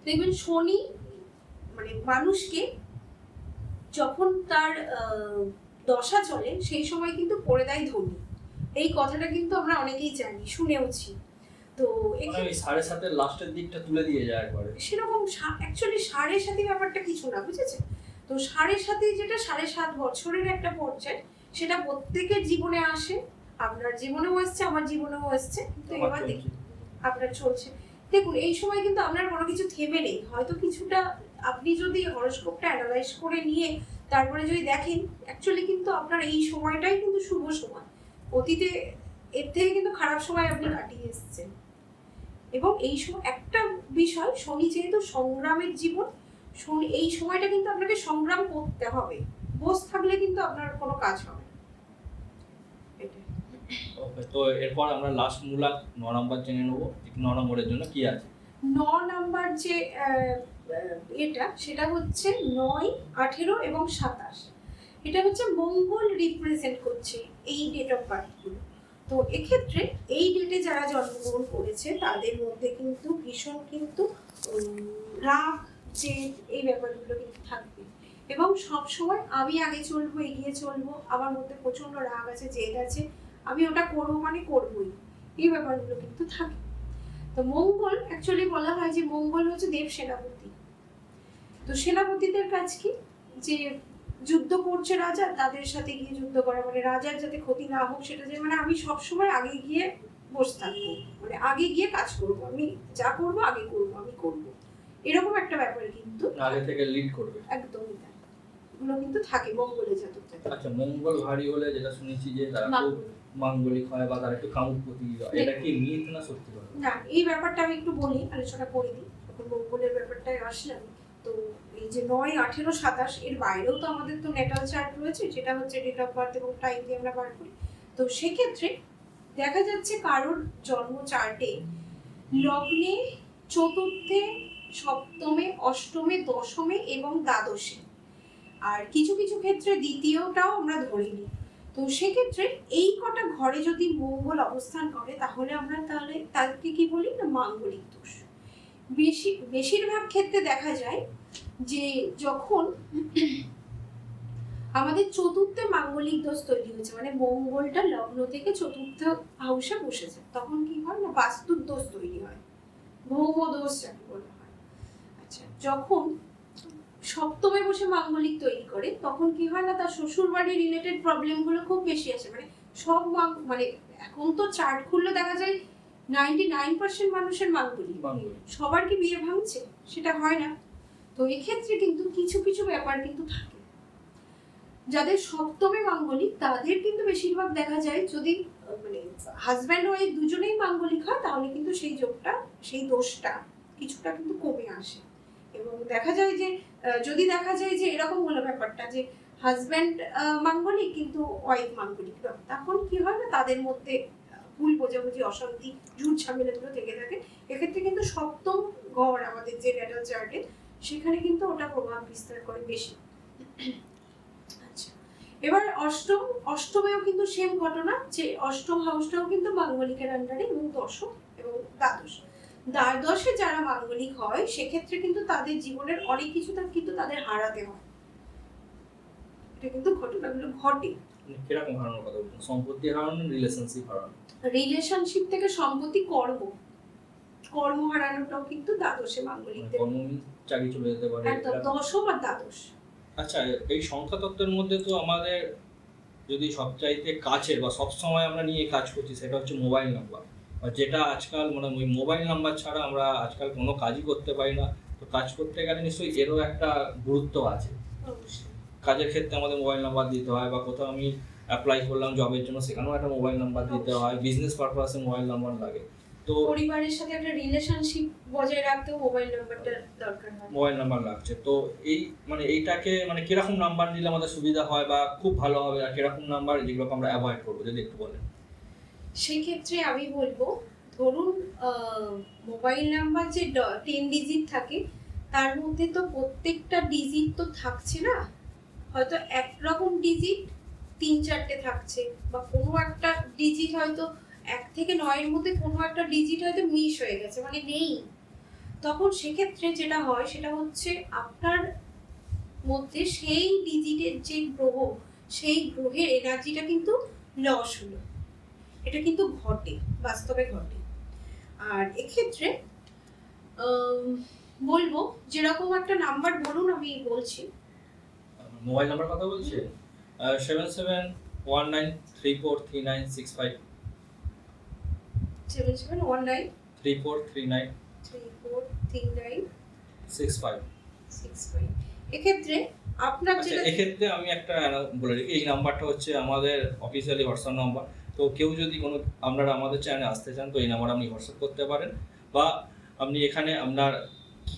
দেখবেন শনি মানে মানুষকে যখন তার দশা চলে, সেই সময় কিন্তু করে দেয় ধনী। এই কথাটা কিন্তু আমরা অনেকেই জানি, শুনেওছি। তো এখানে 7.5 লাস্টের দিকটা তুলে দিয়ে যায় একবারে, সেরকম অ্যাকচুয়ালি 7.5 ব্যাপারটা কিছু না, বুঝেছে? তো 7.5 যেটা 7.5 বছরের একটা পর্যায়, সেটা প্রত্যেকের জীবনে আসে। আপনার জীবনেও এসছে, আমার জীবনেও এসছে। তো এবার দেখি আপনার চলছে। দেখুন, এই সময় কিন্তু আপনার কোনো কিছু থেমে নেই। হয়তো কিছুটা আপনি যদি হরোস্কোপটা অ্যানালাইজ করে নিয়ে তারপরে যদি দেখেন, অ্যাকচুয়ালি কিন্তু আপনার এই সময়টাই কিন্তু শুভ সময়। অতীতে এর থেকে কিন্তু খারাপ সময় আপনি কাটিয়ে এসেছেন। এবং এই সময় একটা বিষয়, শনি যেহেতু সংগ্রামের জীবন, শনি এই সময়টা কিন্তু আপনাকে সংগ্রাম করতে হবে। বস থাকলে কিন্তু আপনার কোনো কাজ হবে না। তো এরপর আমরা লাস্ট মূলাক 9 নম্বর জেনে নেবো। 9 নম্বরের জন্য কি আছে? 9 নাম্বার যে সেটা হচ্ছে 9, 18 এবং 27। এটা হচ্ছে মঙ্গল রিপ্রেজেন্ট করছে এই ডেট অফ বার্থগুলো। তো এক্ষেত্রে এই ডেটে যারা জন্মগ্রহণ করেছে তাদের মধ্যে কিন্তু ভীষণ কিন্তু রাগ, জেদ, এই ব্যাপারগুলো কিন্তু থাকবে। এবং সবসময় আমি আগে চলবো, এগিয়ে চলবো, আমার মধ্যে প্রচন্ড রাগ আছে, জেদ আছে, আমি ওটা করবো মানে করবোই, এই ব্যাপারগুলো কিন্তু থাকে। তো মঙ্গল অ্যাকচুয়ালি বলা হয় যে মঙ্গল হচ্ছে দেব সেনাপতি। তো সেনাপতিদের কাজ কি, যে যুদ্ধ করছে রাজা, তাদের সাথে গিয়ে যুদ্ধ করা, মানে রাজার যাতে ক্ষতি না হোক সেটা, যে মানে আমি সবসময় আগে গিয়ে বসে থাকবো, মানে আগে গিয়ে কাজ করবো, আমি যা করবো আগে করবো, আমি করবো, এরকম একটা ব্যাপার কিন্তু আগে থেকে লিড করবে। একদমই তাই, এগুলো কিন্তু থাকে মঙ্গলের জাতক জাতিকা। আচ্ছা, মঙ্গল ভারী হলে যেটা শুনেছি যে তারা খুব মাঙ্গলিক হয় বা তারা একটু কামুকপতি হয়, এটা কি মিথ না সত্যি কথা? না, এই ব্যাপারটা আমি একটু বলি, আলোচনা করে দিই। এখন মঙ্গলের ব্যাপারটায় আসলাম, তো এই যে 9, 18, 27 এর বাইরেও তো আমাদের তো ন্যাটাল চার্ট রয়েছে, যেটা হচ্ছে ডেট অফ বার্থ এবং টাইম দিয়ে আমরা বার করি। তো সেক্ষেত্রে দেখা যাচ্ছে কারোর জন্ম চার্টে লগ্নে, চতুর্থে, সপ্তমে, অষ্টমে, দশমে এবং দ্বাদশে আর কিছু কিছু ক্ষেত্রে দ্বিতীয়টাও আমরা ধরে নিই। তো সেক্ষেত্রে এই কটা ঘরে যদি মঙ্গল অবস্থান করে তাহলে আমরা তাদেরকে কি বলি না, মাঙ্গলিক দোষ। বেশিরভাগ ক্ষেত্রে দেখা যায় যে যখন আমাদের চতুর্থে মাঙ্গলিক দোষ তৈরি হয়েছে, মানে মঙ্গলটা লগ্ন থেকে চতুর্থ হাউসে বসেছে, তখন কি হয় না, বাস্তুর দোষ তৈরি হয়, ভৌম দোষ যাকে বলা হয়। আচ্ছা, যখন সপ্তমে বসে মাঙ্গলিক তৈরি করে তখন কি হয় না, তার শ্বশুর বাড়ি রিলেটেড প্রবলেমগুলো খুব বেশি আসে। মানে সব মানে এখন তো চার্ট খুললে দেখা যায় 99% মানুষের মাঙ্গলিক, সবার কি বিয়ে ভাঙছে? সেটা হয় না। তো এক্ষেত্রে কিন্তু কিছু কিছু ব্যাপার কিন্তু থাকে। যাদের সপ্তমে মাঙ্গলিক তাদের কিন্তু বেশিরভাগ দেখা যায় যদি মানে হাজব্যান্ড ওয়াইফ দুজনেই মাঙ্গলিক হয় তাহলে কিন্তু সেই যোগটা, সেই দোষটা কিছুটা কিন্তু কমে আসে। এবং দেখা যায় যে যদি দেখা যায় যে এরকম হলো ব্যাপারটা যে হাজব্যান্ড মাঙ্গলিক কিন্তু ওয়াইফ মাঙ্গলিক, তখন কি হয় না, তাদের মধ্যে ভুল বোঝাবুঝি, অশান্তি, ঝুট ঝামেলাগুলো থেকে থাকে। এক্ষেত্রে কিন্তু সপ্তম ঘর আমাদের যে ন্যাটাল চার্টে, সেখানে কিন্তু ওটা প্রভাব বিস্তার করে বেশি। আচ্ছা, এবার অষ্টমেও কিন্তু সেম ঘটনা, যে অষ্টম হাউসটাও কিন্তু মাঙ্গলিকের আন্ডারে, এবং দশম এবং দ্বাদশে যারা মাঙ্গলিক হয় সেক্ষেত্রে কিন্তু তাদের জীবনের অনেক কিছু কিন্তু তাদের হারাতে হয়। এটা কিন্তু ঘটনাগুলো ঘটে। কিরকম হারানোর কথা বলছেন? সম্পত্তি হারানো, রিলেশনশিপ হারানো? রিলেশনশিপ থেকে সম্পত্তি, কর্ম হারানোটাও কিন্তু দ্বাদশে মাঙ্গলিকদের, চাকরি চলে যেতে পারে, একদম দশম আর দ্বাদশ। আচ্ছা, এই সংখ্যা তত্ত্বের মধ্যে তো আমাদের যদি সবচাইতে কাছের বা সবসময় আমরা নিয়ে কাজ করছি সেটা হচ্ছে মোবাইল নাম্বার, যেটা আজকাল মানে ওই মোবাইল নাম্বার ছাড়া আমরা আজকাল কোনো কাজই করতে পারি না। তো কাজ করতে গেলে নিশ্চয়ই এরও একটা গুরুত্ব আছে। কাজের ক্ষেত্রে আমাদের মোবাইল নাম্বার দিতে হয়, বা কোথাও আমি অ্যাপ্লাই করলাম জবের জন্য, সেখানেও একটা মোবাইল নাম্বার দিতে হয়, বিজনেস পারপাসে মোবাইল নাম্বার লাগে। তো পরিবারের সাথে একটা রিলেশনশিপ বজায় রাখতেও মোবাইল নাম্বারটা দরকার হয়, মোবাইল নাম্বার লাগছে। তো এই মানে এইটাকে মানে কিরকম নাম্বার নিলে আমাদের সুবিধা হয় বা খুব ভালো হবে, আর কিরকম নাম্বার যেগুলোকে আমরা অ্যাভয়েড করবো, যদি একটু বলেন। সেই ক্ষেত্রে আমি বলবো, ধরুন মোবাইল নাম্বার যে 10 ডিজিট থাকে তার মধ্যে তো প্রত্যেকটা ডিজিট তো থাকছে না, হয়তো একরকম ডিজিট 3-4টে থাকছে, বা কোনো একটা ডিজিট হয়তো 1 থেকে 9-এর মধ্যে কোনো একটা ডিজিট হয়তো মিস হয়ে গেছে, মানে নেই। তখন সেক্ষেত্রে যেটা হয় সেটা হচ্ছে আপনার মধ্যে সেই ডিজিটের যে গ্রহ, সেই গ্রহের এনার্জিটা কিন্তু লস হলো। এটা কিন্তু ঘটে, বাস্তবে ঘটে। আর এক্ষেত্রে বলবো যেরকম একটা নাম্বার বলুন, আমি বলছি। মোবাইল নাম্বার কথা বলছে 7719343965 7719 343965। এক্ষেত্রে আপনার যেটা, এক্ষেত্রে আমি একটা বলে রাখি, এই নাম্বারটা হচ্ছে আমাদের অফিসিয়ালি হোয়াটসঅ্যাপ নাম্বার। তো কেউ যদি কোনো আপনারা আমাদের চ্যানেলে আসতে চান তো এই নাম্বার আপনি হোয়াটসঅ্যাপ করতে পারেন, বা আপনি এখানে আপনার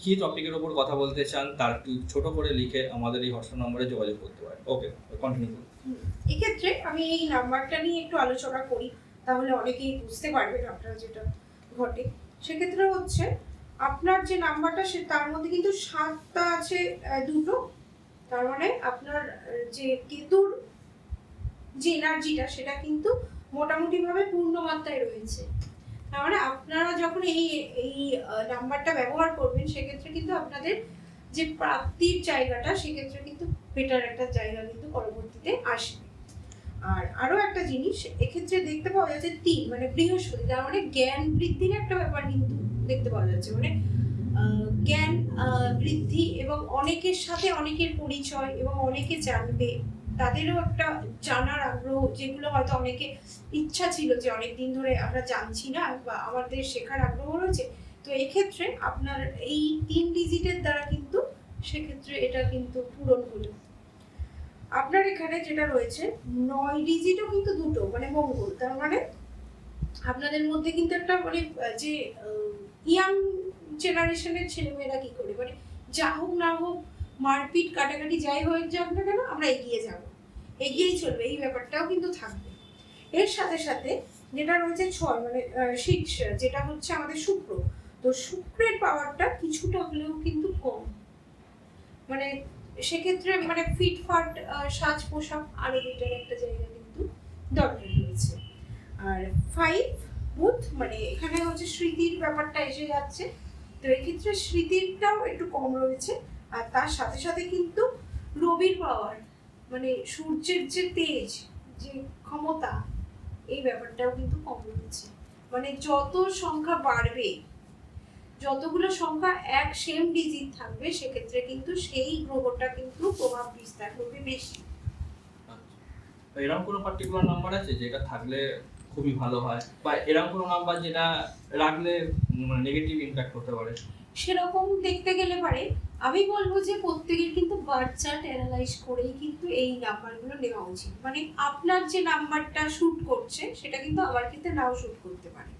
কী টপিকের ওপর কথা বলতে চান তার ছোট করে লিখে আমাদের এই হোয়াটসঅ্যাপ নাম্বারে যোগাযোগ করতে পারেন। ওকে, কন্টিনিউ করুন। এক্ষেত্রে আমি এই নাম্বারটা নিয়ে একটু আলোচনা করি, তাহলে অনেকেই বুঝতে পারবেন আপনার যেটা ঘটে। সেক্ষেত্রে হচ্ছে আপনার যে নাম্বারটা, সে তার মধ্যে কিন্তু 7টা আছে, 2টো, তার মানে আপনার যে কেতুর যে এনার্জিটা সেটা কিন্তু মোটামুটি ভাবে পূর্ণ মাত্রায় রয়েছে। তার মানে আপনারা যখন এই নাম্বারটা ব্যবহার করবেন সেক্ষেত্রে কিন্তু আপনাদের যে প্রাপ্তির জায়গাটা, সেক্ষেত্রে কিন্তু বেটার একটা জায়গা কিন্তু পরবর্তীতে আসবে। আর আরো একটা জিনিস এক্ষেত্রে দেখতে পাওয়া যাচ্ছে 3, মানে বৃহস্পতি, তার মানে জ্ঞান বৃদ্ধির একটা ব্যাপার কিন্তু দেখতে পাওয়া যাচ্ছে। মানে জ্ঞান বৃদ্ধি, এবং অনেকের সাথে অনেকের পরিচয়, এবং অনেকে জানবে, তাদেরও একটা জানার আগ্রহ, যেগুলো হয়তো অনেকে ইচ্ছা ছিল যে অনেকদিন ধরে আমরা জানছি না, বা আমাদের শেখার আগ্রহ রয়েছে। তো এক্ষেত্রে আপনার এই 3 ডিজিটের দ্বারা কিন্তু সেক্ষেত্রে এটা কিন্তু পূরণ হলো। আপনার এখানে যেটা রয়েছে 9 ডিজিটও কিন্তু 2টো, মানে মঙ্গল, তার মানে আপনাদের মধ্যে কিন্তু একটা মানে যে ইয়াং জেনারেশনের ছেলেমেয়েরা কি করে, মানে যা হোক না হোক, মারপিট কাটাকাটি যাই হয়ে যাক না কেন, আমরা এগিয়ে যাব, এগিয়েই চলবে, এই ব্যাপারটাও কিন্তু থাকবে। এর সাথে সাথে যেটা রয়েছে 6, মানে 6, যেটা হচ্ছে আমাদের শুক্র। তো শুক্রের পাওয়ারটা কিছুটা হলেও কিন্তু কম, মানে সেক্ষেত্রে মানে ফিটফাট সাজ পোশাক আরো দুইটার একটা জায়গা কিন্তু দরকার রয়েছে। আর 5 বুথ মানে এখানে হচ্ছে স্মৃতির ব্যাপারটা এসে যাচ্ছে, তো এক্ষেত্রে স্মৃতিটাও একটু কম রয়েছে। আর তার সাথে সাথে কিন্তু রবির পাওয়ার মানে সূর্যের যে তেজ, যে ক্ষমতা, এই ব্যাপারটাও কিন্তু কম রয়েছে। মানে যত সংখ্যা বাড়বে, যতগুলো সংখ্যা এক সেম ডিজিট থাকবে, সেক্ষেত্রে কিন্তু সেই গ্রহটা কিন্তু প্রভাব বিস্তার করবে বেশি। আচ্ছা, এরকম কোনো পার্টিকুলার নাম্বার আছে যেটা থাকলে খুবই ভালো হয়, বা এরকম কোনো নাম্বার যেটা রাখলে মানে নেগেটিভ ইমপ্যাক্ট হতে পারে? সেরকম দেখতে গেলে পারে আমি বলবো যে প্রত্যেকের কিন্তু বার্থ চার্ট অ্যানালাইজ করেই কিন্তু এই নাম্বারগুলো নেওয়া উচিত। মানে আপনার যে নাম্বারটা শুট করছে সেটা কিন্তু আমার ক্ষেত্রে নাও শুট করতে পারে,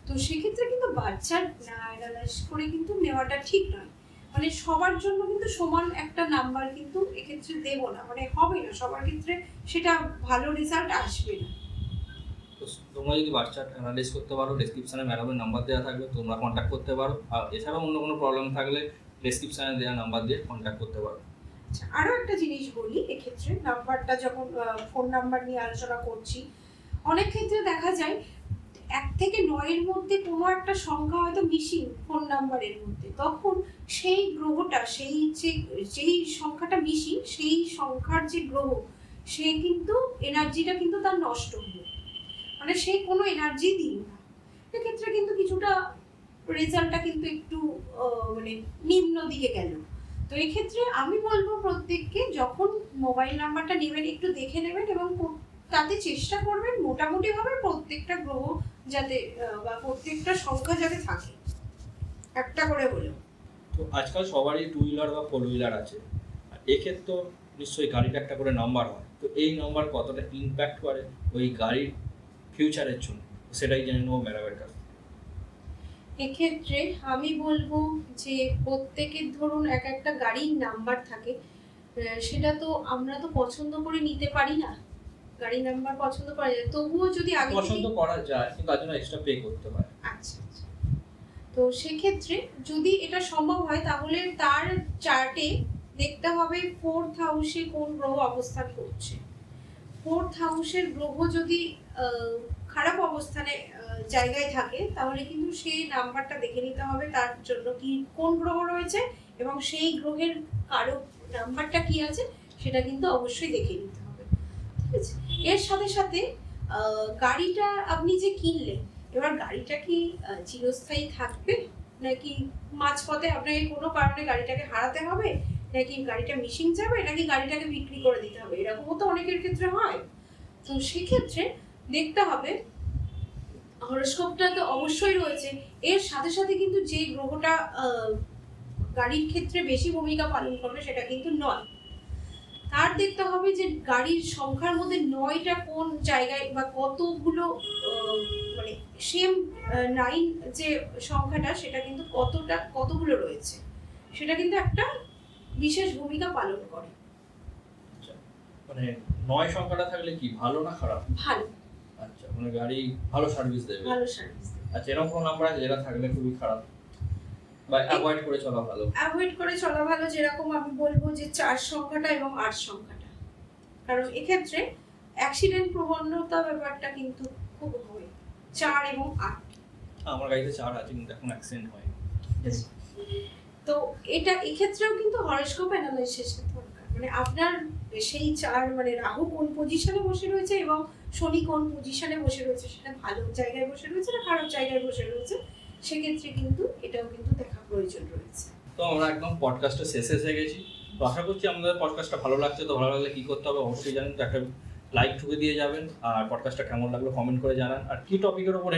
তো সেক্ষেত্রে কিন্তু বার্থ চার্ট না অ্যানালাইজ করে কিন্তু নেওয়াটা ঠিক নয়। মানে সবার জন্য কিন্তু সমান একটা নাম্বার কিন্তু এক্ষেত্রে দেবো না, মানে হবে না সবার ক্ষেত্রে, সেটা ভালো রেজাল্ট আসবে না। তো তোমরা যদি বার্থ চার্ট অ্যানালাইজ করতে পারো, ডেসক্রিপশনে ম্যাডামের নাম্বার দেওয়া থাকবে, তোমরা কন্ট্যাক্ট করতে পারো। আর এছাড়াও অন্য কোনো প্রবলেম থাকলে ডেসক্রিপশনে দেওয়া নাম্বার দিয়ে কন্ট্যাক্ট করতে পারো। আচ্ছা, আরো একটা জিনিস বলি এক্ষেত্রে, নাম্বারটা যখন ফোন নাম্বার নিয়ে আলোচনা করছি, অনেক ক্ষেত্রে দেখা যায় 1 থেকে 9 এর মধ্যে কোনো একটা সংখ্যা হয়তো মিসিং ফোন নাম্বারের মধ্যে, তখন সেই গ্রহটা, যেই সংখ্যাটা মিসিং, সেই সংখ্যার যে গ্রহ, সে কিন্তু এনার্জিটা কিন্তু তার নষ্ট হলো, মানে সে কোনো এনার্জি দিল না। এক্ষেত্রে কিন্তু কিছুটা রেজাল্টটা কিন্তু একটু মানে নিম্ন দিকে গেল। তো এক্ষেত্রে আমি বলবো প্রত্যেককে যখন মোবাইল নাম্বারটা নেবেন একটু দেখে নেবেন, এবং তাতে চেষ্টা করবেন মোটামুটি ভাবে প্রত্যেকটা গ্রহ যাতে বা প্রত্যেকটা সংখ্যা যাতে থাকে একটা করে হলেও। তো আজকাল সবারই 2 হুইলার বা 4 হুইলার আছে, আর এক্ষেত্রে নিশ্চয়ই গাড়ির একটা করে নাম্বার হয়, তো এই নাম্বার কতটা ইমপ্যাক্ট করে ওই গাড়ির ফিউচারের জন্য, সেটাই জেনে নেবো ম্যাডামের কাছে। এক্ষেত্রে আমি বলবো যে প্রত্যেকের ধরুন এক একটা গাড়ির নাম্বার থাকে, সেটা তো আমরা তো পছন্দ করে নিতে পারি না, গাড়ি নাম্বার পছন্দ করা যায়, তবুও যদি আগে পছন্দ করা যায় কিন্তু তার জন্য এক্সট্রা পে করতে হয়। আচ্ছা আচ্ছা, তো সেক্ষেত্রে যদি এটা সম্ভব হয় তাহলে তার চার্টে দেখতে হবে 4th হাউসে কোন গ্রহ অবস্থান করছে। 4th হাউসের গ্রহ যদি খারাপ অবস্থানে জায়গায় থাকে, তাহলে কিন্তু সেই নাম্বারটা দেখে নিতে হবে তার জন্য কি কোন গ্রহ রয়েছে, এবং সেই গ্রহের কারো নাম্বারটা কি আছে সেটা কিন্তু অবশ্যই দেখে নিতে হবে। ঠিক আছে, এর সাথে সাথে গাড়িটা আপনি যে কিনলেন, এবার গাড়িটা কি চিরস্থায়ী থাকবে, নাকি মাঝপথে আপনাকে কোনো কারণে গাড়িটাকে হারাতে হবে, নাকি গাড়িটা মিসিং যাবে, নাকি গাড়িটাকে বিক্রি করে দিতে হবে, এরকমও তো অনেকের ক্ষেত্রে হয়। তো সেক্ষেত্রে দেখতে হবে, হরোস্কোপটা তো অবশ্যই রয়েছে, এর সাথে সাথে কিন্তু যে গ্রহটা গাড়ির ক্ষেত্রে বেশি ভূমিকা পালন করবে সেটা কিন্তু নয়। তার দেখতে হবে যে গাড়ির সংখ্যার মধ্যে 9টা কোন জায়গায় বা কতগুলো মানে সেম 9 যে সংখ্যাটা সেটা কিন্তু কতগুলো রয়েছে, সেটা কিন্তু একটা বিশেষ ভূমিকা পালন করে। আচ্ছা, মানে 9 সংখ্যাটা থাকলে কি ভালো না খারাপ? ভালো। আচ্ছা, মানে গাড়ি ভালো সার্ভিস দেবে। ভালো সার্ভিস। আচ্ছা, এরকম কোনো নাম্বার আছে যেটা থাকলে খুবই খারাপ বা অ্যাভয়েড করে চলা ভালো? অ্যাভয়েড করে চলা ভালো, যেরকম আমি বলবো যে 4 সংখ্যাটা এবং 8 সংখ্যাটা, কারণ এক্ষেত্রে অ্যাক্সিডেন্ট প্রবণতা ব্যাপারটা কিন্তু খুব হয় 4 এবং 8। আমার গাড়িতে 4 আছে কিন্তু এখন অ্যাক্সিডেন্ট হয়। তো এটা এক্ষেত্রেও কিন্তু হরোস্কোপ অ্যানালাইসিস দরকার, মানে আপনার সেই 4 মানে রাহু কোন পজিশনে বসে রয়েছে এবং শনি কোন পজিশনে বসে রয়েছে, সেটা ভালো জায়গায় বসে রয়েছে না খারাপ জায়গায় বসে রয়েছে, সেক্ষেত্রে কিন্তু এটাও কিন্তু দেখা প্রয়োজন রয়েছে। তো আমরা একদম পডকাস্টের শেষে এসে গেছি। তো আশা করছি আমাদের পডকাস্টটা ভালো লাগছে। তো ভালো লাগলে কী করতে হবে অবশ্যই জানেন, তো একটা লাইক ঠুকে দিয়ে যাবেন, আর পডকাস্টটা কেমন লাগলো কমেন্ট করে জানান, আর কী টপিকের উপর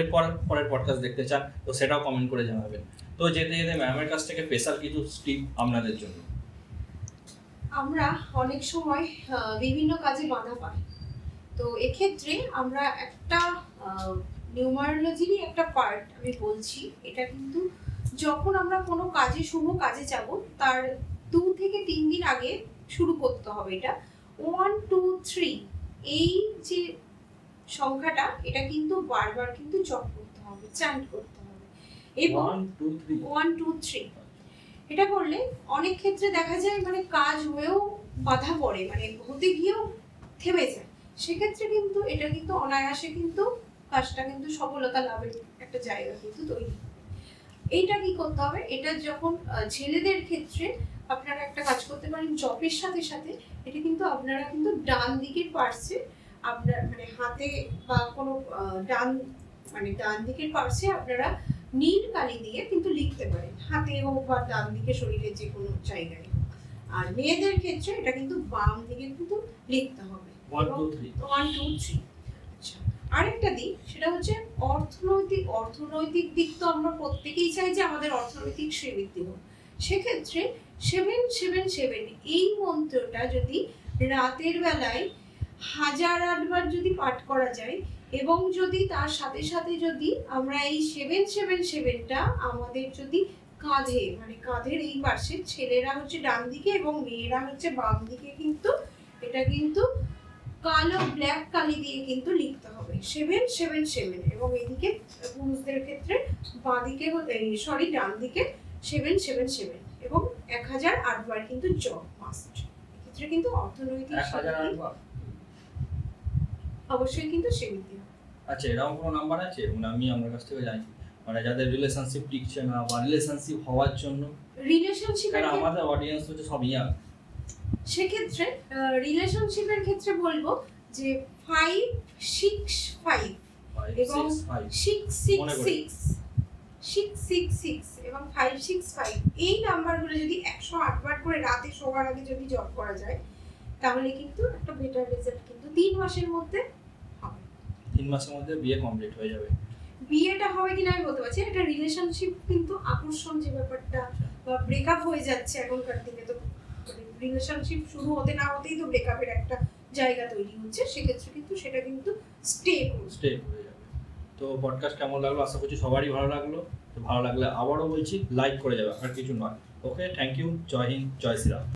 পরের পডকাস্ট দেখতে চান তো সেটাও কমেন্ট করে জানাবেন। তো যেতে যেতে ম্যামের কাছ থেকে স্পেশাল কিছু টিপ আপনাদের জন্য। আমরা অনেক সময় বিভিন্ন কাজে বাধা পাই, তো এক্ষেত্রে আমরা একটা নিউমারোলজিরই একটা পার্ট আমি বলছি, এটা কিন্তু যখন আমরা কোনো কাজে শুভ কাজে যাব তার 2 থেকে 3 দিন আগে শুরু করতে হবে। এটা 1 2 3 এই যে সংখ্যাটা, এটা কিন্তু বারবার কিন্তু জপ করতে হবে, চ্যান্ট করতে হবে, এবং 1 2 3 1 2 3 এটা করলে অনেক ক্ষেত্রে দেখা যায় মানে কাজ হয়েও বাধা পড়ে, মানে হতে গিয়েও থেমে যায়। সেক্ষেত্রে কিন্তু এটা কিন্তু অনায়াসে কিন্তু কাজটা কিন্তু সফলতা লাভের একটা জায়গা কিন্তু তৈরি হয়। এইটা কি করতে হবে, এটা যখন ছেলেদের ক্ষেত্রে আপনারা একটা কাজ করতে পারেন জবের সাথে সাথে, এটা কিন্তু আপনারা কিন্তু ডান দিকের পার্শ্বে আপনার মানে হাতে বা কোনো ডান দিকের পার্শ্বে আপনারা নীল কালি দিয়ে কিন্তু লিখতে পারেন, হাতে হোক বা ডান দিকে শরীরের যে কোনো জায়গায় হোক। আর মেয়েদের ক্ষেত্রে এটা কিন্তু বাম দিকে কিন্তু লিখতে হবে 1 2 3 1 2 3। আচ্ছা, আরেকটা দিক সেটা হচ্ছে অর্থনৈতিক দিক তো আমরা প্রত্যেকেই চাই যে আমাদের অর্থনৈতিক শ্রীবৃদ্ধি হোক। সেক্ষেত্রে 777 এই মন্ত্রটা যদি রাতের বেলায় 1008 বার যদি পাঠ করা যায়, এবং যদি তার সাথে সাথে যদি আমরা এই 777টা আমাদের যদি কাঁধে মানে কাঁধের এই পাশে, ছেলেরা হচ্ছে ডান দিকে এবং মেয়েরা হচ্ছে বাম দিকে, কিন্তু এটা কিন্তু কালো ব্ল্যাক কালি দিয়ে কিন্তু লিখতে হবে 777, এবং এদিকে পুরুষদের ক্ষেত্রে বাঁ দিকে ডান দিকে 777 এবং 1008 বার কিন্তু জব মাস্ট। এক্ষেত্রে কিন্তু অর্থনৈতিক 1008 বার অবশ্যই কিন্তু শ্রীবৃদ্ধি হবে। আচ্ছা, এরকম কোনো নাম্বার আছে মানে আমি আমার কাছ থেকে জানি, মানে যাদের রিলেশনশিপ টিকছে না বা রিলেশনশিপ হওয়ার জন্য, রিলেশনশিপের কারণ আমাদের অডিয়েন্স হচ্ছে সব ইয়াং, সেক্ষেত্রে রিলেশনশিপের ক্ষেত্রে বলবো যে 565 এবং 666 এবং 565 এই নাম্বারগুলো যদি 108 বার করে রাতে শোয়ার আগে যদি জপ করা যায়, তাহলে কিন্তু একটা বেটার রেজাল্ট কিন্তু 3 মাসের মধ্যে হবে। 3 মাসের মধ্যে বিয়ে কমপ্লিট হয়ে যাবে। বিয়েটা হবে কিনা আমি বলতে পারছি, এটা রিলেশনশিপ কিন্তু আকর্ষণ যে ব্যাপারটা বা ব্রেকআপ হয়ে যাচ্ছে এখনকার দিনে, তো রিলেশনশিপ শুরু হতে না হতেই তো ব্রেকআপের একটা জায়গা তৈরি হচ্ছে, সেক্ষেত্রে কিন্তু সেটা কিন্তু স্টে করে যাবে। তো পডকাস্ট কেমন লাগলো, আশা করছি সবারই ভালো লাগলো। তো ভালো লাগলে আবারও বলছি লাইক করে যাবে, আর কিছু নয়। ওকে, থ্যাংক ইউ, জয় হিন্দ, জয় শ্রীরাম।